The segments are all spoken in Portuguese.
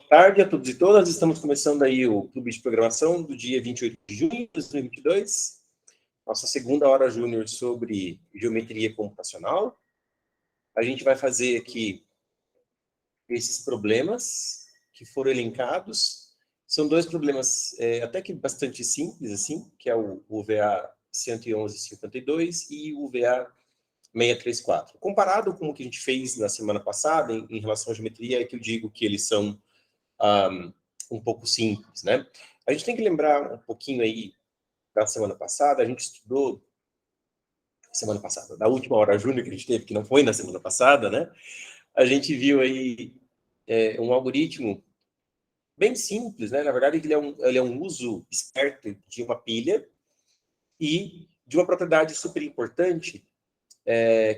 Tarde a todos e todas, estamos começando aí o Clube de Programação do dia 28 de junho de 2022, nossa segunda hora júnior sobre geometria computacional. A gente vai fazer aqui esses problemas que foram elencados. São dois problemas até que bastante simples, assim, que é o VA 111.52 e o VA 634. Comparado com o que a gente fez na semana passada em relação à geometria, é que eu digo que eles são um pouco simples, né? A gente tem que lembrar um pouquinho aí da semana passada, a gente estudou semana passada, da última hora júnior que a gente teve, que não foi na semana passada, né? A gente viu aí um algoritmo bem simples, né? Na verdade, ele é um uso esperto de uma pilha e de uma propriedade super importante,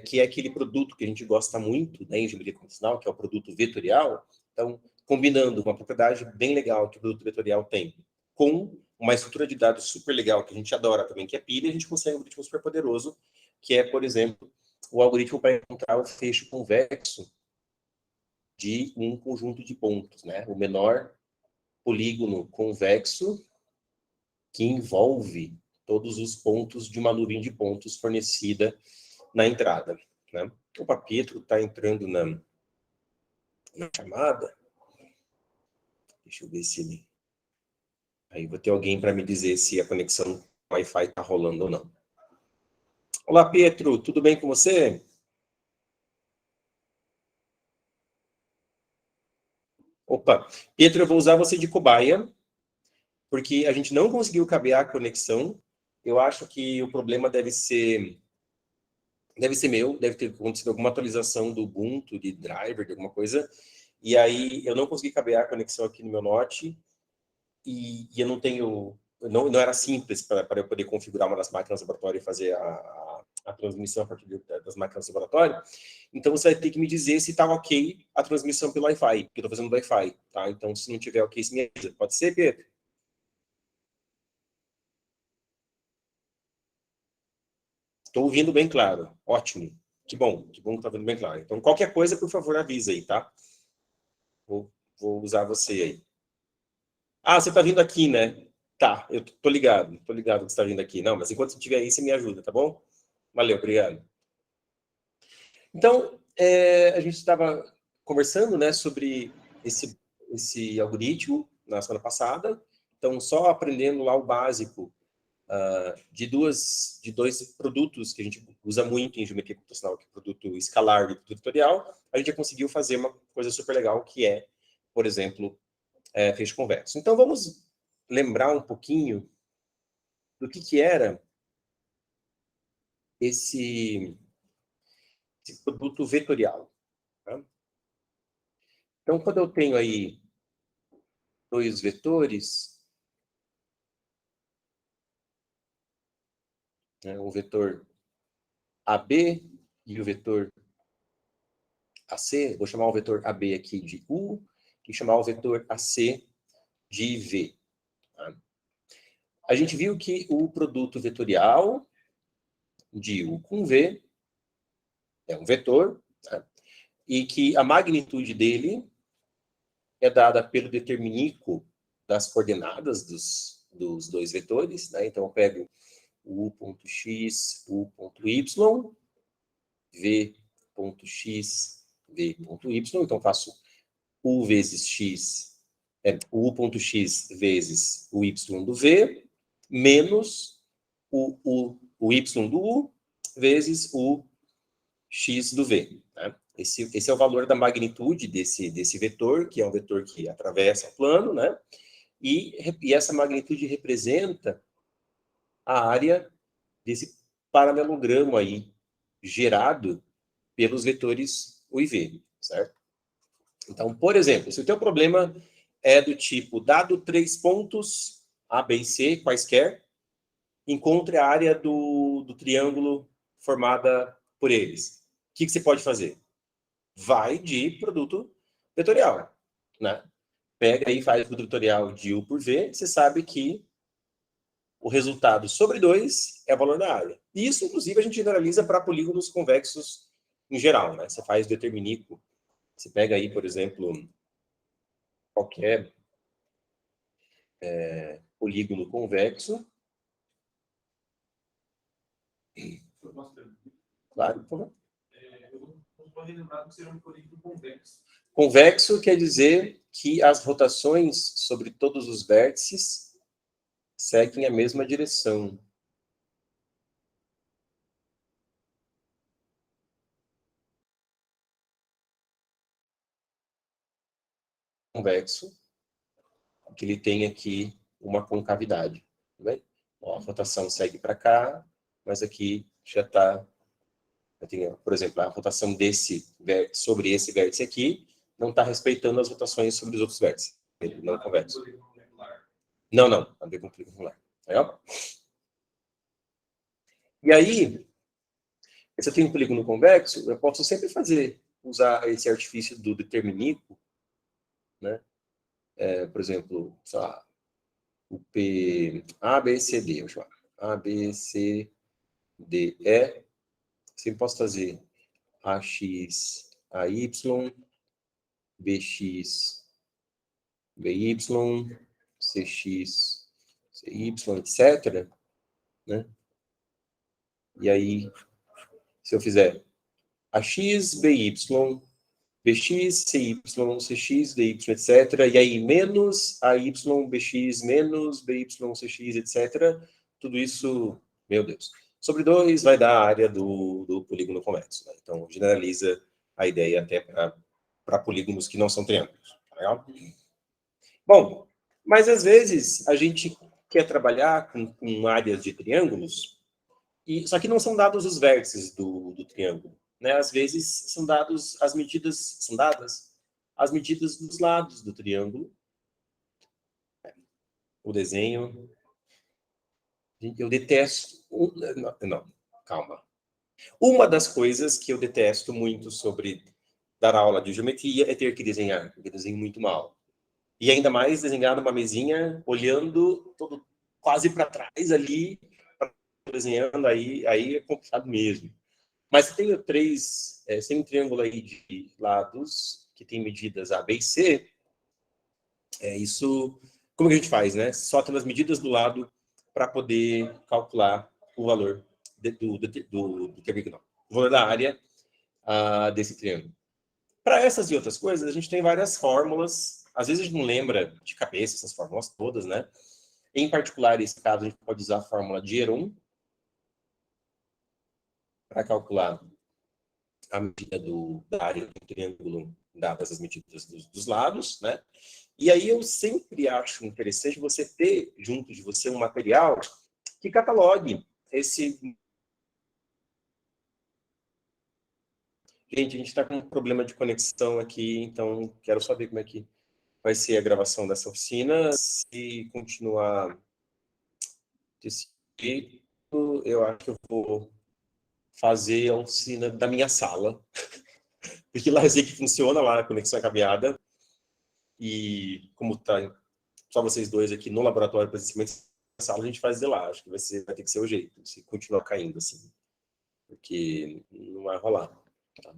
que é aquele produto que a gente gosta muito, né, em geometria computacional, que é o produto vetorial. Então, combinando uma propriedade bem legal que o produto vetorial tem com uma estrutura de dados super legal que a gente adora também, que é pilha, a gente consegue um algoritmo super poderoso, que é, por exemplo, o algoritmo para encontrar o fecho convexo de um conjunto de pontos, né? O menor polígono convexo que envolve todos os pontos de uma nuvem de pontos fornecida na entrada, né? O Pietro está entrando na chamada. Deixa eu ver se ele... Aí vou ter alguém para me dizer se a conexão Wi-Fi está rolando ou não. Olá, Pietro, tudo bem com você? Opa, Pietro, eu vou usar você de cobaia, porque a gente não conseguiu cabear a conexão. Eu acho que o problema deve ser meu, deve ter acontecido alguma atualização do Ubuntu, de driver, de alguma coisa, e aí eu não consegui cabear a conexão aqui no meu Note, e eu não tenho... Não era simples para eu poder configurar uma das máquinas do laboratório e fazer a transmissão a partir das máquinas do laboratório. Então, você vai ter que me dizer se está ok a transmissão pelo Wi-Fi, porque eu estou fazendo Wi-Fi, tá? Então, se não tiver ok, se me avisa. Pode ser, Pedro? Estou ouvindo bem claro. Ótimo. Que bom que está ouvindo bem claro. Então, qualquer coisa, por favor, avisa aí, tá? Vou usar você aí. Ah, você está vindo aqui, né? Tá, eu tô ligado que você está vindo aqui. Não, mas enquanto você estiver aí, você me ajuda, tá bom? Valeu, obrigado. Então, a gente estava conversando, né, sobre esse algoritmo na semana passada. Então, só aprendendo lá o básico de dois produtos que a gente usa muito em geometria computacional, que é o produto escalar e o produto vetorial, a gente já conseguiu fazer uma coisa super legal, que é, por exemplo, fecho convexo. Então, vamos lembrar um pouquinho do que era esse produto vetorial. Tá? Então, quando eu tenho aí dois vetores, né, o vetor AB e o vetor AC, vou chamar o vetor AB aqui de U e chamar o vetor AC de V. Tá? A gente viu que o produto vetorial de U com V é um vetor, tá? E que a magnitude dele é dada pelo determinículo das coordenadas dos dois vetores, né? Então, eu pego o U.x, U.y, V.x, V.y. Então, faço U vezes x, o U.x vezes o y do V, menos o y do U vezes o x do V. Né? Esse é o valor da magnitude desse vetor, que é um vetor que atravessa o plano, né? E essa magnitude representa a área desse paralelogramo aí, gerado pelos vetores U e V, certo? Então, por exemplo, se o teu problema é do tipo, dado 3 pontos, A, B e C, quaisquer, encontre a área do triângulo formada por eles. O que você pode fazer? Vai de produto vetorial, né? Pega aí e faz o produto vetorial de U por V, você sabe que o resultado sobre 2 é o valor da área. Isso, inclusive, a gente generaliza para polígonos convexos em geral, né? Você faz determinículo. Você pega aí, por exemplo, qualquer polígono convexo. Claro, por favor. Eu estou relembrado que seria um polígono convexo. Convexo quer dizer que as rotações sobre todos os vértices seguem a mesma direção. Convexo, que ele tem aqui uma concavidade. Tá bem? Ó, a rotação segue para cá, mas aqui já está... Por exemplo, a rotação desse vértice sobre esse vértice aqui não está respeitando as rotações sobre os outros vértices. Ele não convexo. Não, não. A ver com polígono regular. E aí, se eu tenho um polígono convexo, eu posso sempre usar esse artifício do determinículo, né? Por exemplo, sei lá, o P A, B, C, D, vou chamar. A, B, C, D, E. Sempre posso fazer AX, AY, BX, BY, CX, CY, etc. Né? E aí, se eu fizer AX, BY, BX, CY, CX, DY, etc. E aí, menos AY, BX, menos BY, CX, etc. Tudo isso, meu Deus. Sobre 2 vai dar a área do polígono convexo. Né? Então, generaliza a ideia até para polígonos que não são triângulos. Tá legal? Bom, mas às vezes a gente quer trabalhar com áreas de triângulos, só que não são dados os vértices do triângulo. Né? Às vezes são dadas as medidas dos lados do triângulo. O desenho. Eu detesto... Não, calma. Uma das coisas que eu detesto muito sobre dar aula de geometria é ter que desenhar, porque eu desenho muito mal. E ainda mais desenhar numa mesinha, olhando todo quase para trás ali, desenhando, aí é complicado mesmo. Mas tem tem um triângulo aí de lados que tem medidas A, B e C. Isso, como que a gente faz, né? Só tendo as medidas do lado para poder calcular o valor o valor da área desse triângulo. Para essas e outras coisas, a gente tem várias fórmulas. Às vezes a gente não lembra de cabeça essas fórmulas todas, né? Em particular, nesse caso, a gente pode usar a fórmula de Heron para calcular a medida da área do triângulo, dadas as medidas dos lados, né? E aí eu sempre acho interessante você ter junto de você um material que catalogue esse... Gente, a gente está com um problema de conexão aqui, então quero saber como é que vai ser a gravação dessa oficina. Se continuar desse jeito, eu acho que eu vou fazer a oficina da minha sala. Porque lá eu sei que funciona, lá a conexão é cabeada. E como está só vocês dois aqui no laboratório, presencialmente, na sala, a gente faz de lá. Acho que vai ter que ser o jeito, se continuar caindo assim. Porque não vai rolar. Tá?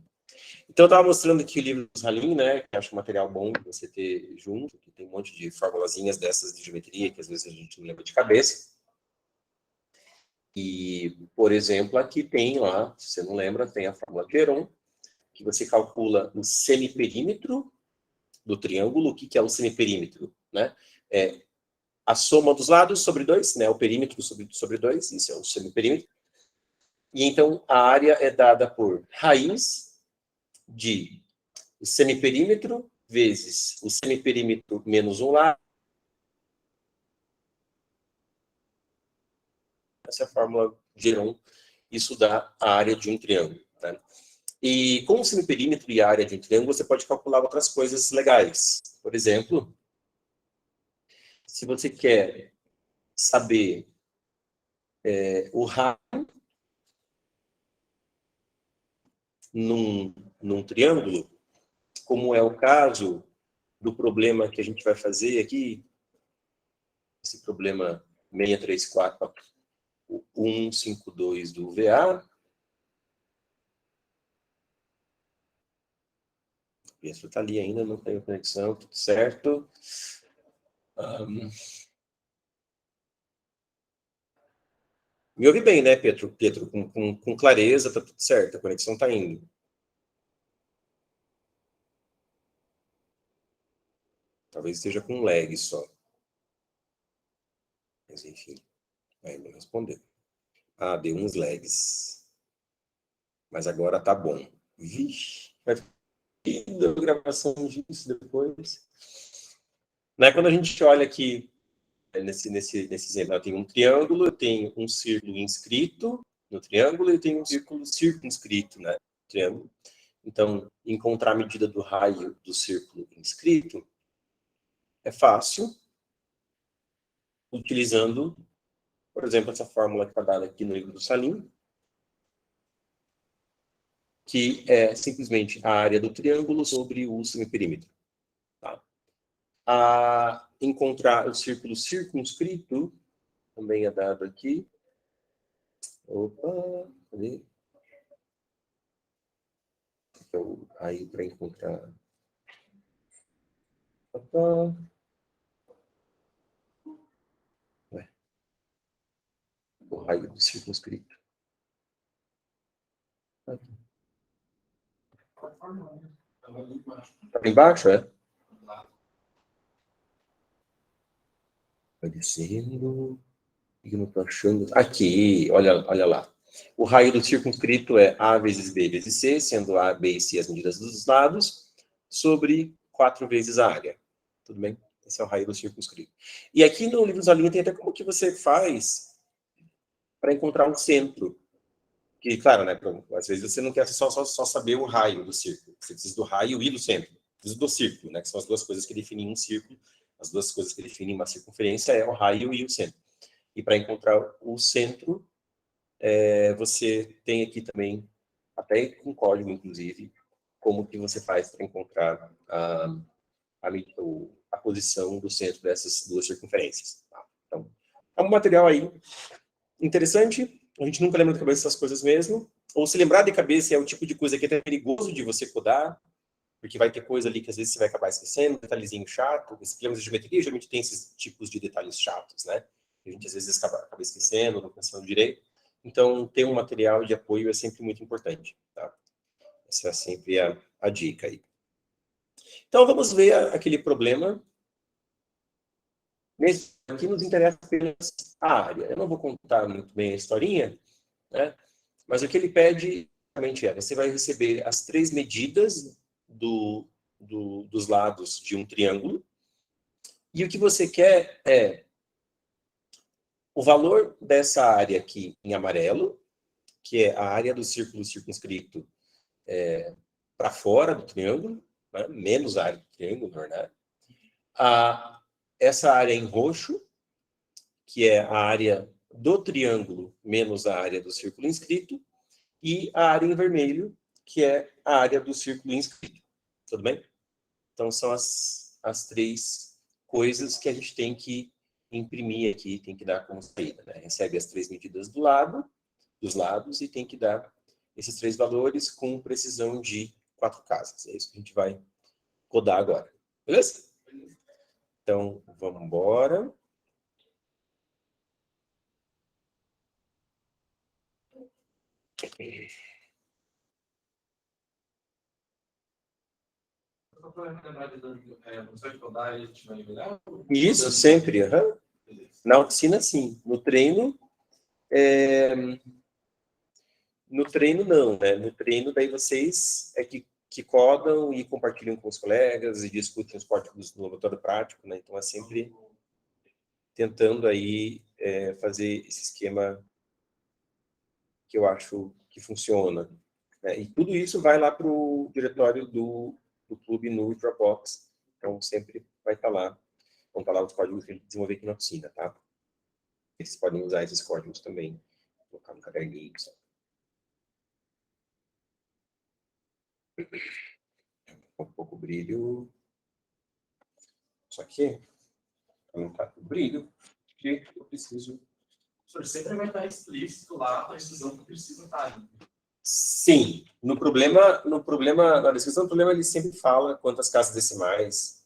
Então, eu estava mostrando aqui o livro do Salim, né? Que acho um material bom de você ter junto, que tem um monte de formulazinhas dessas de geometria, que às vezes a gente não lembra de cabeça. E, por exemplo, aqui tem lá, se você não lembra, tem a fórmula de Heron, que você calcula o semiperímetro do triângulo. O que é o semiperímetro? Né? É a soma dos lados sobre 2, né? O perímetro sobre 2, isso é o semiperímetro. E então a área é dada por raiz de o semiperímetro vezes o semiperímetro menos um lado. Essa é a fórmula de Heron. Isso dá a área de um triângulo. Tá? E com o semiperímetro e a área de um triângulo, você pode calcular outras coisas legais. Por exemplo, se você quer saber o raio num triângulo, como é o caso do problema que a gente vai fazer aqui, esse problema 634, 152 do VA, Pietro está ali ainda, não tem conexão, tudo certo. Me ouve bem, né, Pietro? Pietro, com clareza, tá tudo certo, a conexão está indo. Talvez esteja com lag só. Mas, enfim, aí não respondeu. Ah, deu uns lags. Mas agora tá bom. Vixe, vai ter gravação disso depois. Né, quando a gente olha aqui, nesse exemplo, eu tenho um triângulo, eu tenho um círculo inscrito no triângulo e eu tenho um círculo circunscrito, né, no triângulo. Então, encontrar a medida do raio do círculo inscrito é fácil, utilizando, por exemplo, essa fórmula que está dada aqui no livro do Salim, que é simplesmente a área do triângulo sobre o semiperímetro. Tá? A encontrar o círculo circunscrito, também é dado aqui. Opa, cadê? Então, aí para encontrar... Opa. Ué. O raio do circunscrito. Está embaixo, é? Vai descendo. Eu não estou achando. Aqui, olha lá. O raio do circunscrito é A vezes B vezes C, sendo A, B e C as medidas dos lados, sobre 4 vezes a área. Tudo bem? Esse é o raio do circunscrito. E aqui no livro da linha tem até como que você faz para encontrar um centro. Que, claro, né, às vezes você não quer só saber o raio do círculo. Você precisa do raio e do centro. Precisa do círculo, né, que são as duas coisas que definem um círculo. As duas coisas que definem uma circunferência é o raio e o centro. E para encontrar o centro, você tem aqui também, até com código, inclusive, como que você faz para encontrar a posição do centro dessas duas circunferências. Tá? Então, é um material aí interessante. A gente nunca lembra de cabeça essas coisas mesmo. Ou se lembrar de cabeça é o tipo de coisa que é até perigoso de você codar, porque vai ter coisa ali que às vezes você vai acabar esquecendo, detalhezinho chato. Esquemas de geometria geralmente tem esses tipos de detalhes chatos, né? A gente às vezes acaba esquecendo, não pensando direito. Então, ter um material de apoio é sempre muito importante, tá? Essa é sempre a dica aí. Então, vamos ver aquele problema. Nesse aqui nos interessa apenas a área. Eu não vou contar muito bem a historinha, né? Mas o que ele pede, realmente você vai receber as 3 medidas dos lados de um triângulo, e o que você quer é o valor dessa área aqui em amarelo, que é a área do círculo circunscrito para fora do triângulo, né? Menos a área do triângulo, na verdade. Essa área em roxo, que é a área do triângulo menos a área do círculo inscrito, e a área em vermelho, que é a área do círculo inscrito. Tudo bem? Então, são as 3 coisas que a gente tem que imprimir aqui, tem que dar como saída. Né? Recebe as 3 medidas dos lados, e tem que dar esses 3 valores com precisão de 4 casas. É isso que a gente vai codar agora. Beleza? Então, vamos embora. Isso, sempre. Uhum. Na oficina, sim. No treino, não, né? No treino, daí vocês que codam e compartilham com os colegas e discutem os códigos no laboratório prático, né? Então, é sempre tentando aí fazer esse esquema que eu acho que funciona. Né? E tudo isso vai lá para o diretório do clube no Dropbox. Então, sempre vai estar lá. Vão estar lá os códigos que a gente desenvolver aqui na oficina, tá? Vocês podem usar esses códigos também. Colocar no caderninho. Um pouco brilho. Só que não está com brilho, porque eu preciso... O senhor sempre vai estar explícito lá a decisão que precisa estar. Sim, na descrição do problema, ele sempre fala quantas casas decimais.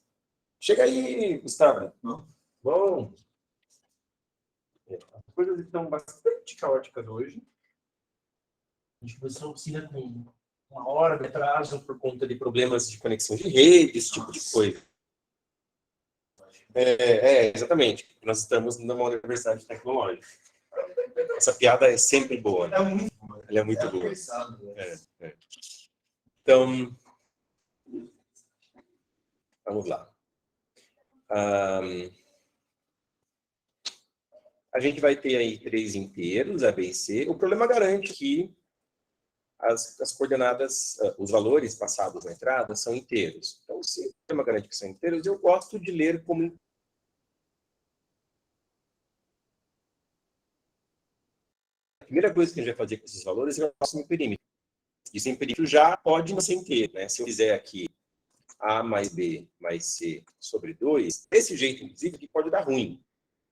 Chega aí, Gustavo. Bom. As coisas estão bastante caóticas hoje. A gente começou a oficina com uma hora de atraso por conta de problemas de conexão de rede, esse tipo de coisa. Exatamente. Nós estamos numa universidade tecnológica. Essa piada é sempre boa. Né? Ela é muito boa. Então, vamos lá. A gente vai ter aí 3 inteiros, A, B e C. O problema garante que as coordenadas, os valores passados na entrada são inteiros. Então, se o problema garante que são inteiros, eu gosto de ler como... A primeira coisa que a gente vai fazer com esses valores é o nosso perímetro. E sem perímetro já pode não ser inteiro. Né? Se eu fizer aqui A mais B mais C sobre 2, desse jeito, inclusive, que pode dar ruim.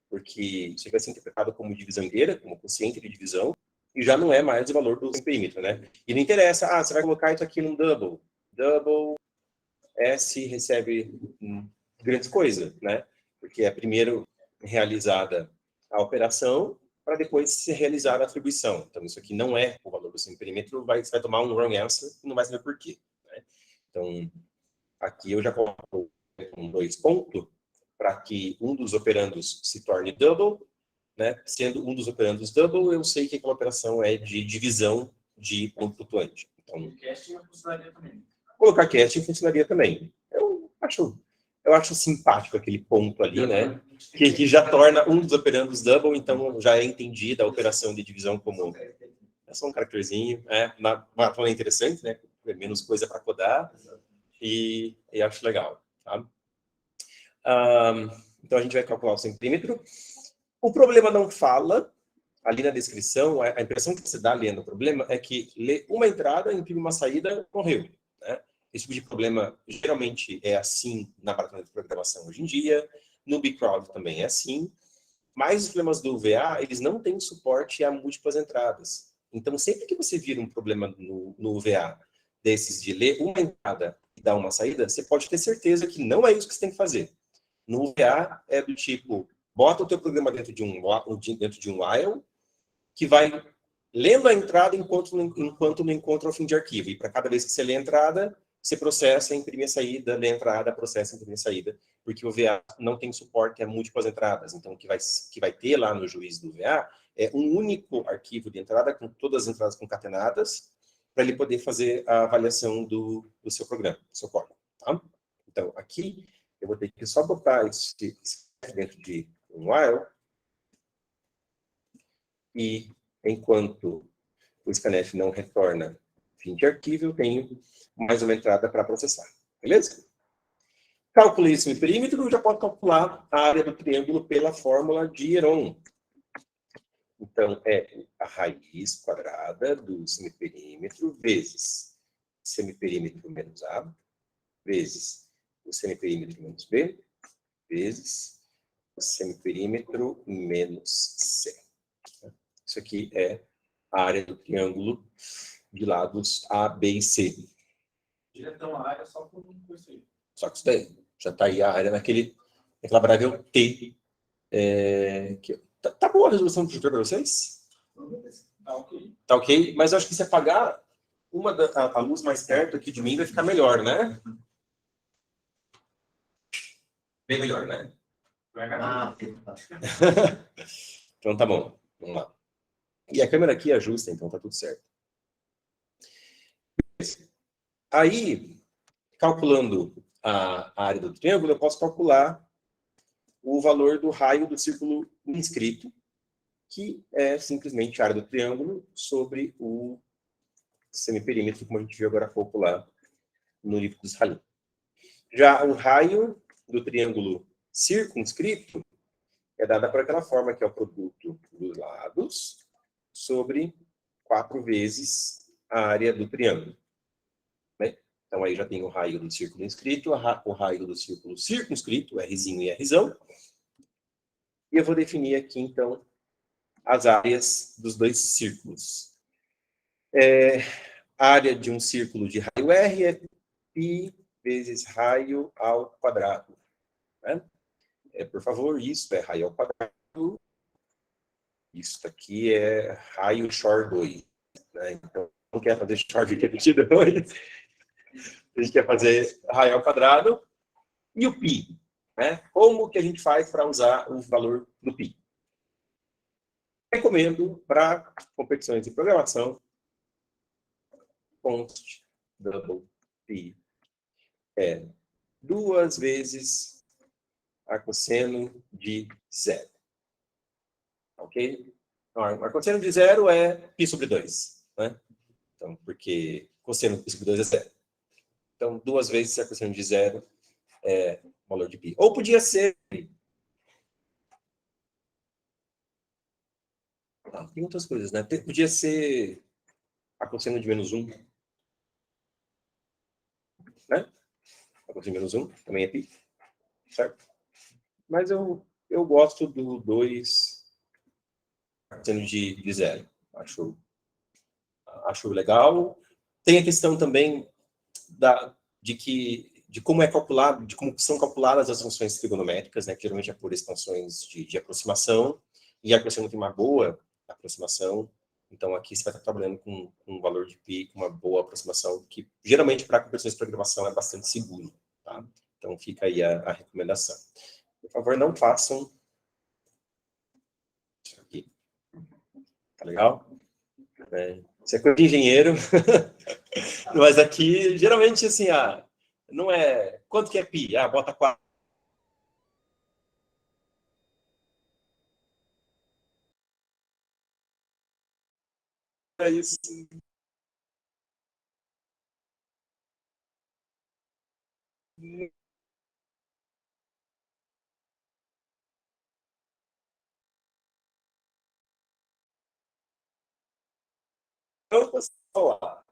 Porque isso vai ser interpretado como divisão inteira, como quociente de divisão, e já não é mais o valor do perímetro, né? E não interessa, você vai colocar isso aqui num double. Double S recebe grandes coisas, né? Porque é primeiro realizada a operação para depois ser realizada a atribuição. Então, isso aqui não é o valor do perímetro, você vai tomar um wrong answer e não vai saber por quê. Né? Então, aqui eu já coloco com 2 pontos para que um dos operandos se torne double, né? Sendo um dos operandos double, eu sei que aquela operação é de divisão de ponto flutuante. Então, Casting funcionaria também. Colocar casting funcionaria também. Eu acho simpático aquele ponto ali, né? Que já torna um dos operandos double, então já é entendida a operação de divisão como... É só um caracterzinho, uma forma interessante, né? É menos coisa para codar, e acho legal, tá? Então, a gente vai calcular o centímetro. O problema não fala, ali na descrição, a impressão que você dá lendo o problema é que ler uma entrada, imprime uma saída, morreu. Né? Esse tipo de problema geralmente é assim na maratona de programação hoje em dia, no Bcrowd também é assim, mas os problemas do UVA, eles não têm suporte a múltiplas entradas. Então, sempre que você vira um problema no UVA desses de ler uma entrada e dar uma saída, você pode ter certeza que não é isso que você tem que fazer. No UVA é do tipo, bota o teu programa dentro de um while, que vai lendo a entrada enquanto não encontra o fim de arquivo. E para cada vez que você lê a entrada, você processa, imprime a saída, lê a entrada, processa, imprime a saída. Porque o UVA não tem suporte a múltiplas entradas. Então, o que vai ter lá no juiz do UVA é um único arquivo de entrada com todas as entradas concatenadas para ele poder fazer a avaliação do seu programa, do seu código. Tá? Então, aqui, eu vou ter que só botar isso dentro de um while. E enquanto o scanf não retorna fim de arquivo, eu tenho mais uma entrada para processar. Beleza? Calculei esse perímetro, eu já posso calcular a área do triângulo pela fórmula de Heron. Então, é a raiz quadrada do semiperímetro vezes semiperímetro menos A, vezes o semiperímetro menos B, vezes o semiperímetro menos C. Isso aqui é a área do triângulo de lados A, B e C. Diretão a área só com isso aí. Só que isso daí, já está aí a área naquela variável T. Tá boa a resolução do projetor para vocês? Tá ok. Tá ok? Mas eu acho que se apagar a luz mais perto aqui de mim, vai ficar melhor, né? Bem melhor, né? Então tá bom. Vamos lá. E a câmera aqui ajusta, então tá tudo certo. Aí, calculando a área do triângulo, eu posso calcular o valor do raio do círculo inscrito, que é simplesmente a área do triângulo sobre o semiperímetro, como a gente viu agora há pouco lá no livro dos Halim. Já o raio do triângulo circunscrito é dada por aquela forma que é o produto dos lados sobre 4 vezes a área do triângulo. Né? Então, aí já tem o raio do círculo inscrito, o raio do círculo circunscrito, Rzinho e Rzão. E eu vou definir aqui, então, as áreas dos 2 círculos. A área de um círculo de raio R é π vezes raio ao quadrado. Né? Por favor, isso é raio ao quadrado. Isso aqui é raio Shor 2. Né? Então, não quer fazer Shor de 22. A gente quer fazer raio ao quadrado. E o π? Né? Como que a gente faz para usar o valor do π? Recomendo para competições de programação, const double π é 2 vezes a cosseno de 0. Ok? Então, a cosseno de 0 é π sobre 2. Né? Então, porque cosseno de π sobre 2 é 0. Então, 2 vezes a cosseno de 0 é o valor de π. Ou podia ser... tem outras coisas, né? Podia ser a cosseno de menos 1. Né? A cosseno de menos 1 também é π. Certo? Mas eu gosto do 2 cosseno de 0. Acho legal. Tem a questão também de como é calculado, de como são calculadas as funções trigonométricas, né, que geralmente é por expansões de aproximação, e a cosseno tem uma boa aproximação, então aqui você vai estar trabalhando com um valor de π, com uma boa aproximação, que geralmente para conversões de programação é bastante seguro. Tá? Então fica aí a recomendação. Por favor, não façam isso aqui. Tá legal? Isso é coisa de engenheiro. Mas aqui, geralmente, assim, não é... Quanto que é π? Bota 4. É isso. Então, pessoal,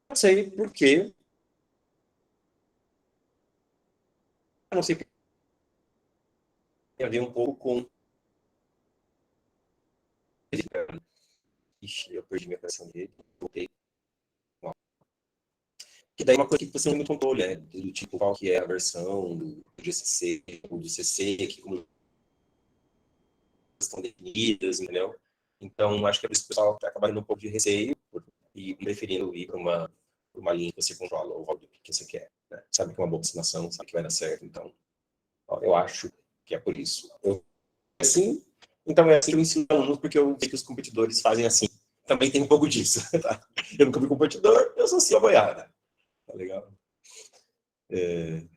não sei por quê. Não sei porque tem a ver um pouco com... Ixi, eu perdi minha pressão dele. Voltei. Que daí é uma coisa que você não tem muito controle, né? Do tipo, qual que é a versão do GCC, ou do CC, que como estão definidas, entendeu? Então, acho que é por isso que o pessoal acaba tendo um pouco de receio e preferindo ir para uma linha que você controla o valor que você quer. Né? Sabe que é uma boa aproximação, sabe que vai dar certo. Então, eu acho que é por isso. Assim, então é assim que eu ensino alunos, porque eu vejo que os competidores fazem assim. Também tem um pouco disso. Tá? Eu nunca fui competidor, eu sou assim a boiada. Tá legal?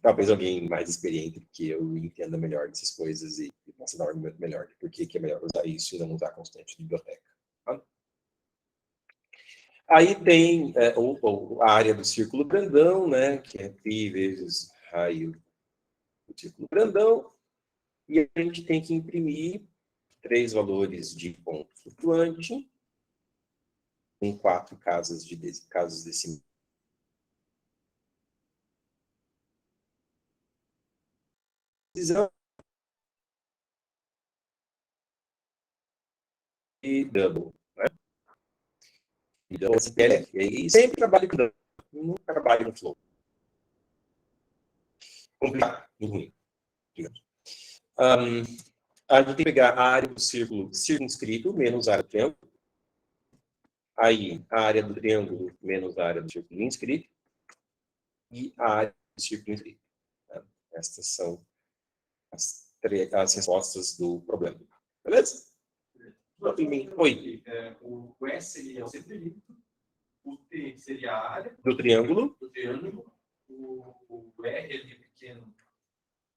Talvez alguém mais experiente que eu entenda melhor dessas coisas e possa dar um argumento melhor de por que é melhor usar isso e não usar constante de biblioteca. Tá? Aí tem a área do círculo grandão, né, que é π vezes raio do círculo grandão, e a gente tem que imprimir 3 valores de ponto flutuante com 4 casas decimais. E double. Né? E double SPLF. E sempre trabalho com double. Nunca trabalho com flow. Complicado, muito ruim. A gente tem que pegar a área do círculo circunscrito menos a área do triângulo. Aí, a área do triângulo menos a área do círculo inscrito. E a área do círculo inscrito. Né? Estas são as respostas do problema. Beleza? Oi. O S seria o centímetro, o T seria a área do triângulo. O R ali pequeno,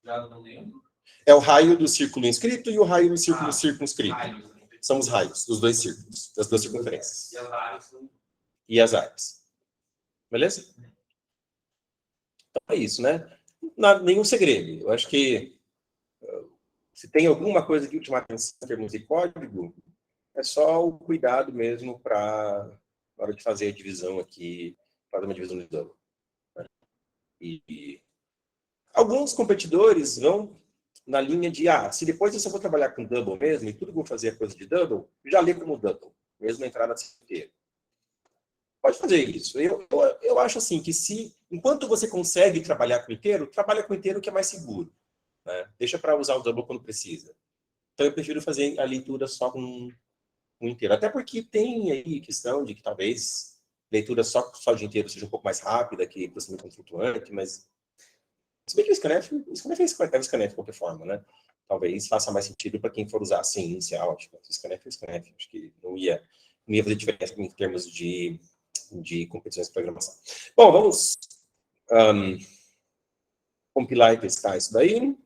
já não lembro. É o raio do círculo inscrito e o raio do círculo circunscrito. Raios, né? São os raios dos dois círculos, das duas circunferências. E as áreas são... E as áreas. Beleza? Então é isso, né? Nenhum segredo. Eu acho que se tem alguma coisa que te chamar atenção em termos de código, É só o cuidado mesmo para na hora de fazer a divisão aqui, fazer uma divisão de double. E alguns competidores vão na linha de, se depois eu só vou trabalhar com double mesmo, e tudo que eu vou fazer é coisa de double, já lê como double, mesmo a entrada inteira. Pode fazer isso. Eu acho assim, que enquanto você consegue trabalhar com inteiro, trabalha com inteiro que é mais seguro. Né? Deixa para usar o double quando precisa. Então eu prefiro fazer a leitura só com inteiro. Até porque tem aí questão de que talvez leitura só de inteiro seja um pouco mais rápida que processamento flutuante, mas se bem que o scanf é o scanf de qualquer forma, né? Talvez faça mais sentido para quem for usar assim, inicial. Tipo, o scanf é o scanf. Acho que não ia fazer diferença em termos de competições de programação. Bom, vamos compilar e testar isso daí.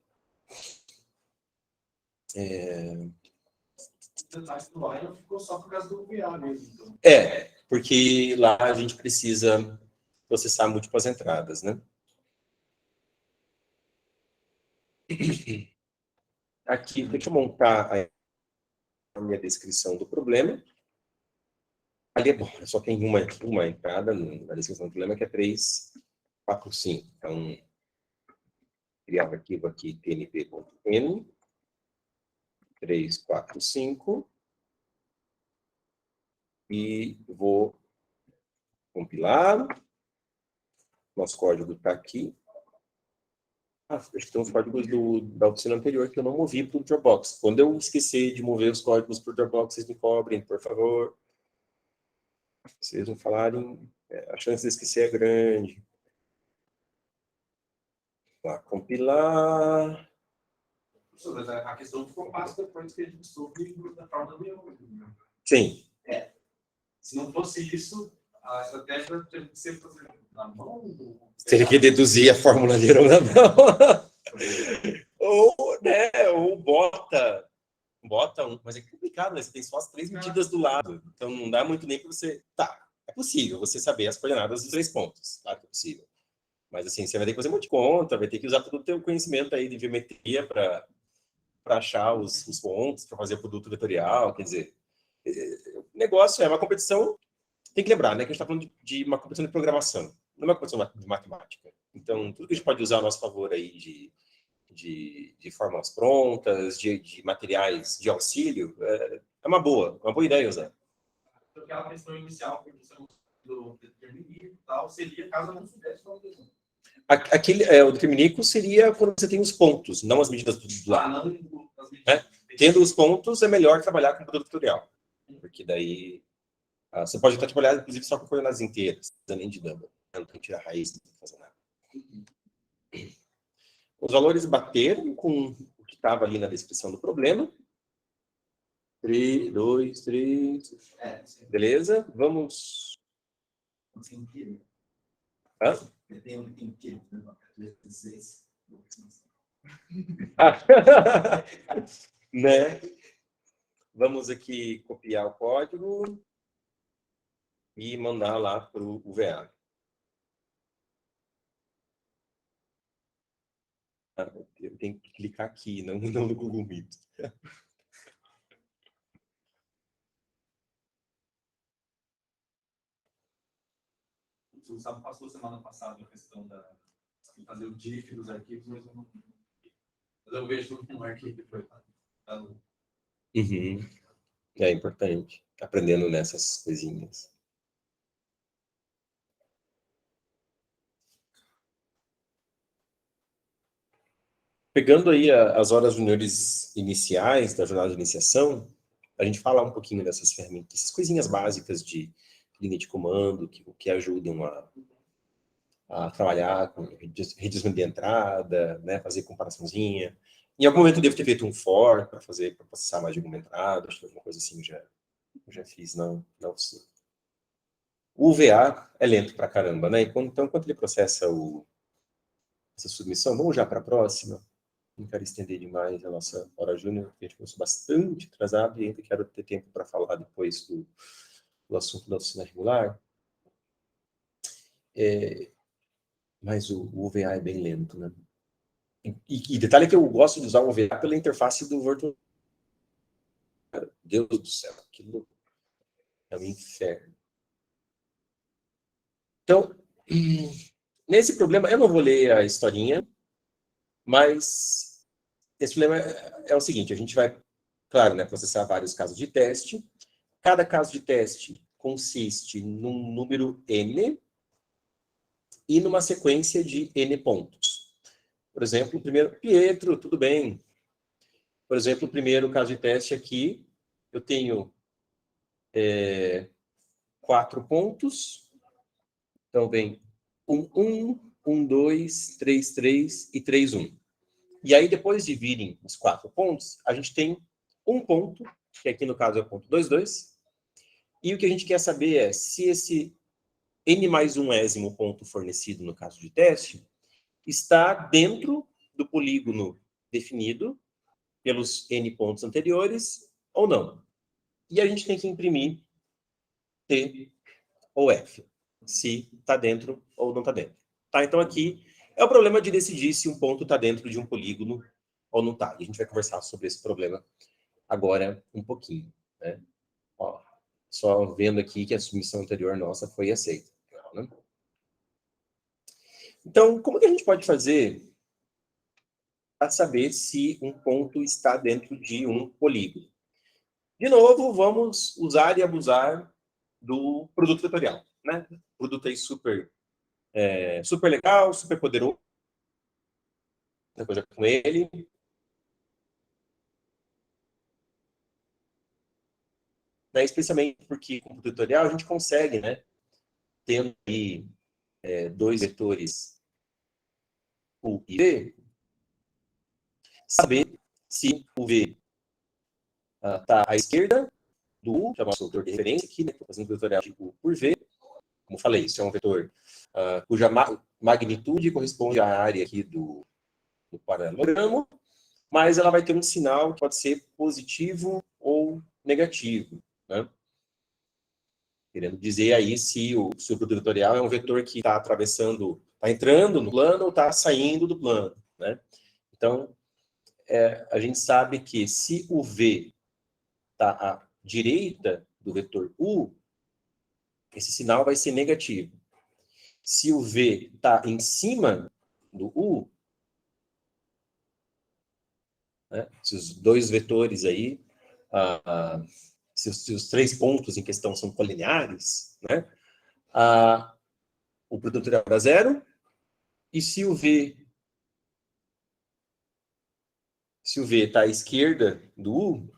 Ficou só por causa do VA mesmo. Então. Porque lá a gente precisa processar múltiplas entradas, né? Aqui, deixa eu montar a minha descrição do problema. Ali é bom, só tem uma entrada na descrição do problema, que é 3, 4, 5. Então, criar o arquivo aqui, tnp.n, 3, 4, 5, e vou compilar. Nosso código está aqui. Acho que tem os códigos da oficina anterior que eu não movi para o Dropbox. Quando eu esquecer de mover os códigos para o Dropbox, vocês me cobrem, por favor. Se vocês não falarem, a chance de esquecer é grande. Vou compilar. A questão ficou fácil depois que a gente soube da forma do erro. Sim. Se não fosse isso, a estratégia teria que ser fazer na mão. Teria que deduzir a fórmula de erro na mão. Ou bota mas é complicado, né? Você tem só as 3 medidas do lado. Então não dá muito nem para você. É possível você saber as coordenadas dos 3 pontos. Claro que é possível. Mas assim, você vai ter que fazer um monte de conta, vai ter que usar todo o teu conhecimento aí de geometria para achar os pontos, para fazer o produto vetorial. Quer dizer, o negócio é uma competição. Tem que lembrar, né, que a gente está falando de uma competição de programação, não é uma competição de matemática. Então, tudo que a gente pode usar a nosso favor aí de fórmulas prontas, de materiais de auxílio, é uma boa ideia usar. Aquela questão inicial do determinismo e tal, seria caso não soubesse qual o determinístico seria quando você tem os pontos, não as medidas do lado. Não as medidas. Tendo os pontos, é melhor trabalhar com produto vetorial, porque daí você pode até trabalhar, inclusive, só com coordenadas inteiras, além de double. Não tem que tirar a raiz, não tem que fazer nada. Os valores bateram com o que estava ali na descrição do problema. 3, 2, 3. Beleza? Vamos. Hã? Né? Vamos aqui copiar o código e mandar lá para o VA. Eu tenho que clicar aqui, não no Google Meet. O Gustavo passou semana passada a questão de fazer o diff dos arquivos, mas eu vejo um arquivo que foi. É importante, aprendendo nessas coisinhas. Pegando aí as horas juniores iniciais da jornada de iniciação, a gente fala um pouquinho dessas ferramentas, essas coisinhas básicas de linha de comando, que ajudam a trabalhar com redução de entrada, né, fazer comparaçãozinha. Em algum momento eu devo ter feito um for para processar mais de alguma entrada, acho que alguma coisa assim já fiz, não sei. O VA é lento pra caramba, né? Então, enquanto ele processa essa submissão, vamos já para a próxima. Não quero estender demais a nossa hora júnior, porque a gente começou bastante atrasado e ainda quero ter tempo para falar depois do assunto da oficina regular. Mas o OVA é bem lento, né? E detalhe que eu gosto de usar o OVA pela interface do Virtual. Deus do céu. aquilo é um inferno. Então, nesse problema, eu não vou ler a historinha, mas esse problema é o seguinte, a gente vai, claro, né, processar vários casos de teste. Cada caso de teste consiste num número n e numa sequência de n pontos. Por exemplo, o primeiro, Pietro, tudo bem. Por exemplo, o primeiro caso de teste aqui, eu tenho 4 pontos. Então, vem 1, 1, 1, 2, 3, 3 e 3, 1. E aí, depois de virem os 4 pontos, a gente tem um ponto, que aqui no caso é o ponto 2, 2. E o que a gente quer saber é se esse n mais 1º ponto fornecido no caso de teste está dentro do polígono definido pelos n pontos anteriores ou não. E a gente tem que imprimir T ou F, se está dentro ou não está dentro. Tá? Então, aqui é o problema de decidir se um ponto está dentro de um polígono ou não está. E a gente vai conversar sobre esse problema agora um pouquinho. Né? Ó, só vendo aqui que a submissão anterior nossa foi aceita. Né? Então, como que a gente pode fazer para saber se um ponto está dentro de um polígono? De novo, vamos usar e abusar do produto vetorial. Né? Produto aí super legal, super poderoso. Depois já com ele. Né? Especialmente porque com o produto vetorial a gente consegue, né? Tendo aí dois vetores U e V, saber se o V está à esquerda do U, que é o nosso vetor de referência aqui, né? Estou fazendo o vetorial de U por V. Como falei, isso é um vetor cuja magnitude corresponde à área aqui do paralelogramo, mas ela vai ter um sinal que pode ser positivo ou negativo. Né? Querendo dizer aí se o produto vetorial é um vetor que está atravessando, está entrando no plano ou está saindo do plano. Né? Então, a gente sabe que se o V está à direita do vetor U, esse sinal vai ser negativo. Se o V está em cima do U, né, se os dois vetores aí, se os 3 pontos em questão são colineares, né, o produto vetorial dá 0, e se o V está à esquerda do U,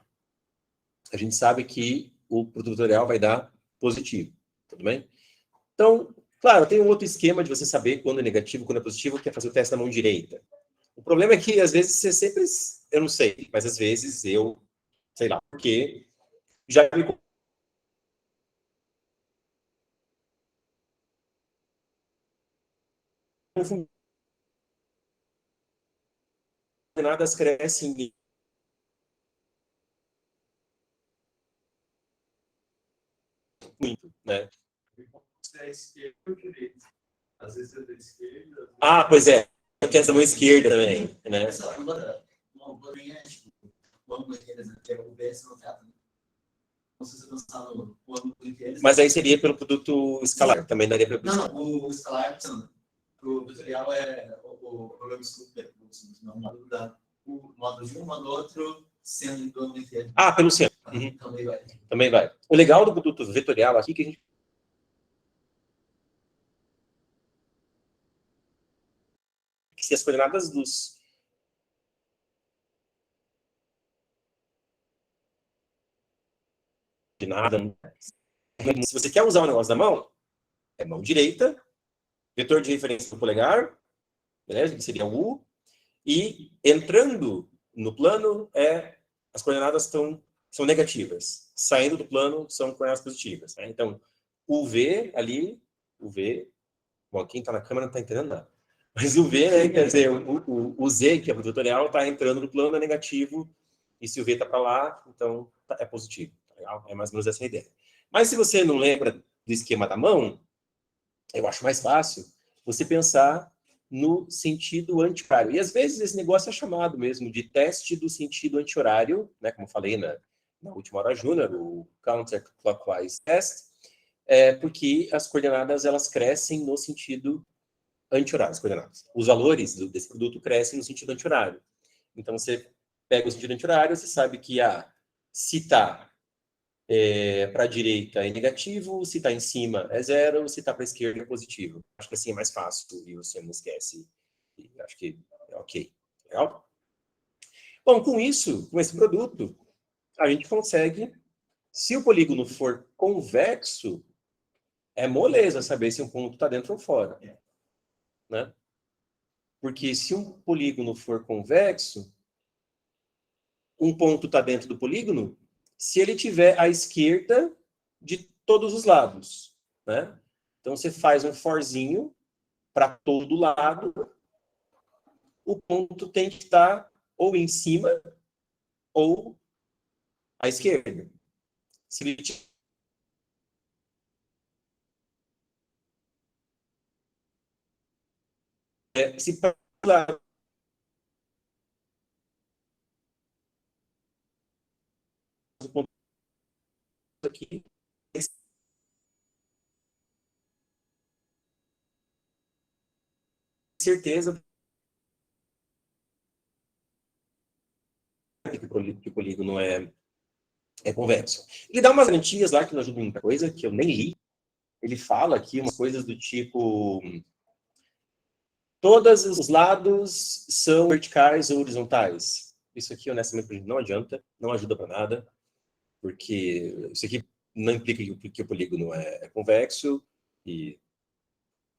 a gente sabe que o produto vetorial vai dar positivo. Tudo bem? Então, claro, tem um outro esquema de você saber quando é negativo, quando é positivo, que é fazer o teste na mão direita. O problema é que, às vezes, você sempre... Eu não sei, mas às vezes eu... Sei lá, porque já me... Coordenadas crescem muito, né? Se é esquerda ou direita. Às vezes é da esquerda. Ah, pois é. Porque essa mão esquerda também, né? Mas aí seria pelo produto escalar, também daria para... Não, o escalar, o vetorial é o programa super, não o módulo de um, módulo outro, sendo do ano inteiro. Ah, pelo centro. Uhum. Também vai. O legal do produto vetorial aqui é que a gente... Se as coordenadas dos... de nada. Se você quer usar o negócio da mão, é mão direita, vetor de referência do polegar, beleza? Que seria o U, e entrando no plano, as coordenadas são negativas. Saindo do plano, são coordenadas positivas. Né? Então, o V ali, o V, bom, quem está na câmera não está entendendo nada. Mas o V, né, quer dizer, o Z, que é o vetorial, está entrando no plano, é negativo, e se o V está para lá, então é positivo. Tá? É mais ou menos essa a ideia. Mas se você não lembra do esquema da mão, eu acho mais fácil você pensar no sentido anti-horário. E às vezes esse negócio é chamado mesmo de teste do sentido anti-horário, né, como eu falei na última hora júnior, o counterclockwise test, porque as coordenadas elas crescem no sentido anti-horário, as coordenadas. Os valores desse produto crescem no sentido anti-horário. Então, você pega o sentido anti-horário, você sabe que se está para a direita é negativo, se está em cima é zero, se está para a esquerda é positivo. Acho que assim é mais fácil e você não esquece. Acho que é ok. Legal? Bom, com isso, com esse produto, a gente consegue, se o polígono for convexo, é moleza saber se um ponto está dentro ou fora. Né? Porque se um polígono for convexo, um ponto está dentro do polígono, se ele tiver à esquerda de todos os lados. Né? Então, você faz um forzinho para todo lado, o ponto tem que estar ou em cima ou à esquerda. Se ele se para o lado do ponto aqui, tem certeza que o polígono é convexo. Ele dá umas garantias lá que não ajudam muita coisa, que eu nem li. Ele fala aqui umas coisas do tipo: todos os lados são verticais ou horizontais. Isso aqui, honestamente, não adianta, não ajuda para nada, porque isso aqui não implica que o polígono é convexo e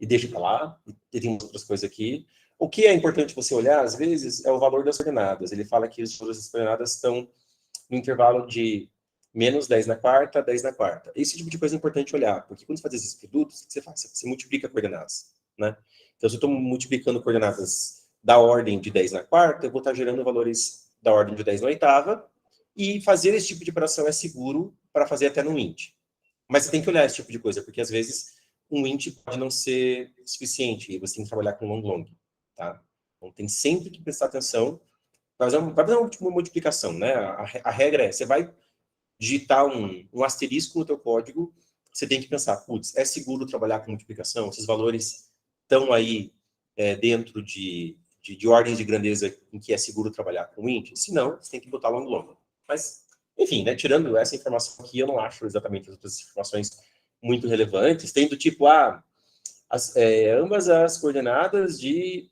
deixa para lá. E tem outras coisas aqui. O que é importante você olhar, às vezes, é o valor das coordenadas. Ele fala que as coordenadas estão no intervalo de menos 10 na quarta, 10 na quarta. Esse tipo de coisa é importante olhar, porque quando você faz esses produtos, o que você faz? Você multiplica coordenadas, né? Então, se eu estou multiplicando coordenadas da ordem de 10 na quarta, eu vou estar gerando valores da ordem de 10 na oitava, e fazer esse tipo de operação é seguro para fazer até no int. Mas você tem que olhar esse tipo de coisa, porque às vezes um int pode não ser suficiente, e você tem que trabalhar com long, tá? Então, tem sempre que prestar atenção. Vai fazer uma multiplicação, né? A regra é, você vai digitar um asterisco no teu código, você tem que pensar, putz, é seguro trabalhar com multiplicação? Esses valores estão aí dentro de ordens de grandeza em que é seguro trabalhar com int? Se não, você tem que botar long. Mas, enfim, né, tirando essa informação aqui, eu não acho exatamente as outras informações muito relevantes. Tem do tipo, ambas as coordenadas de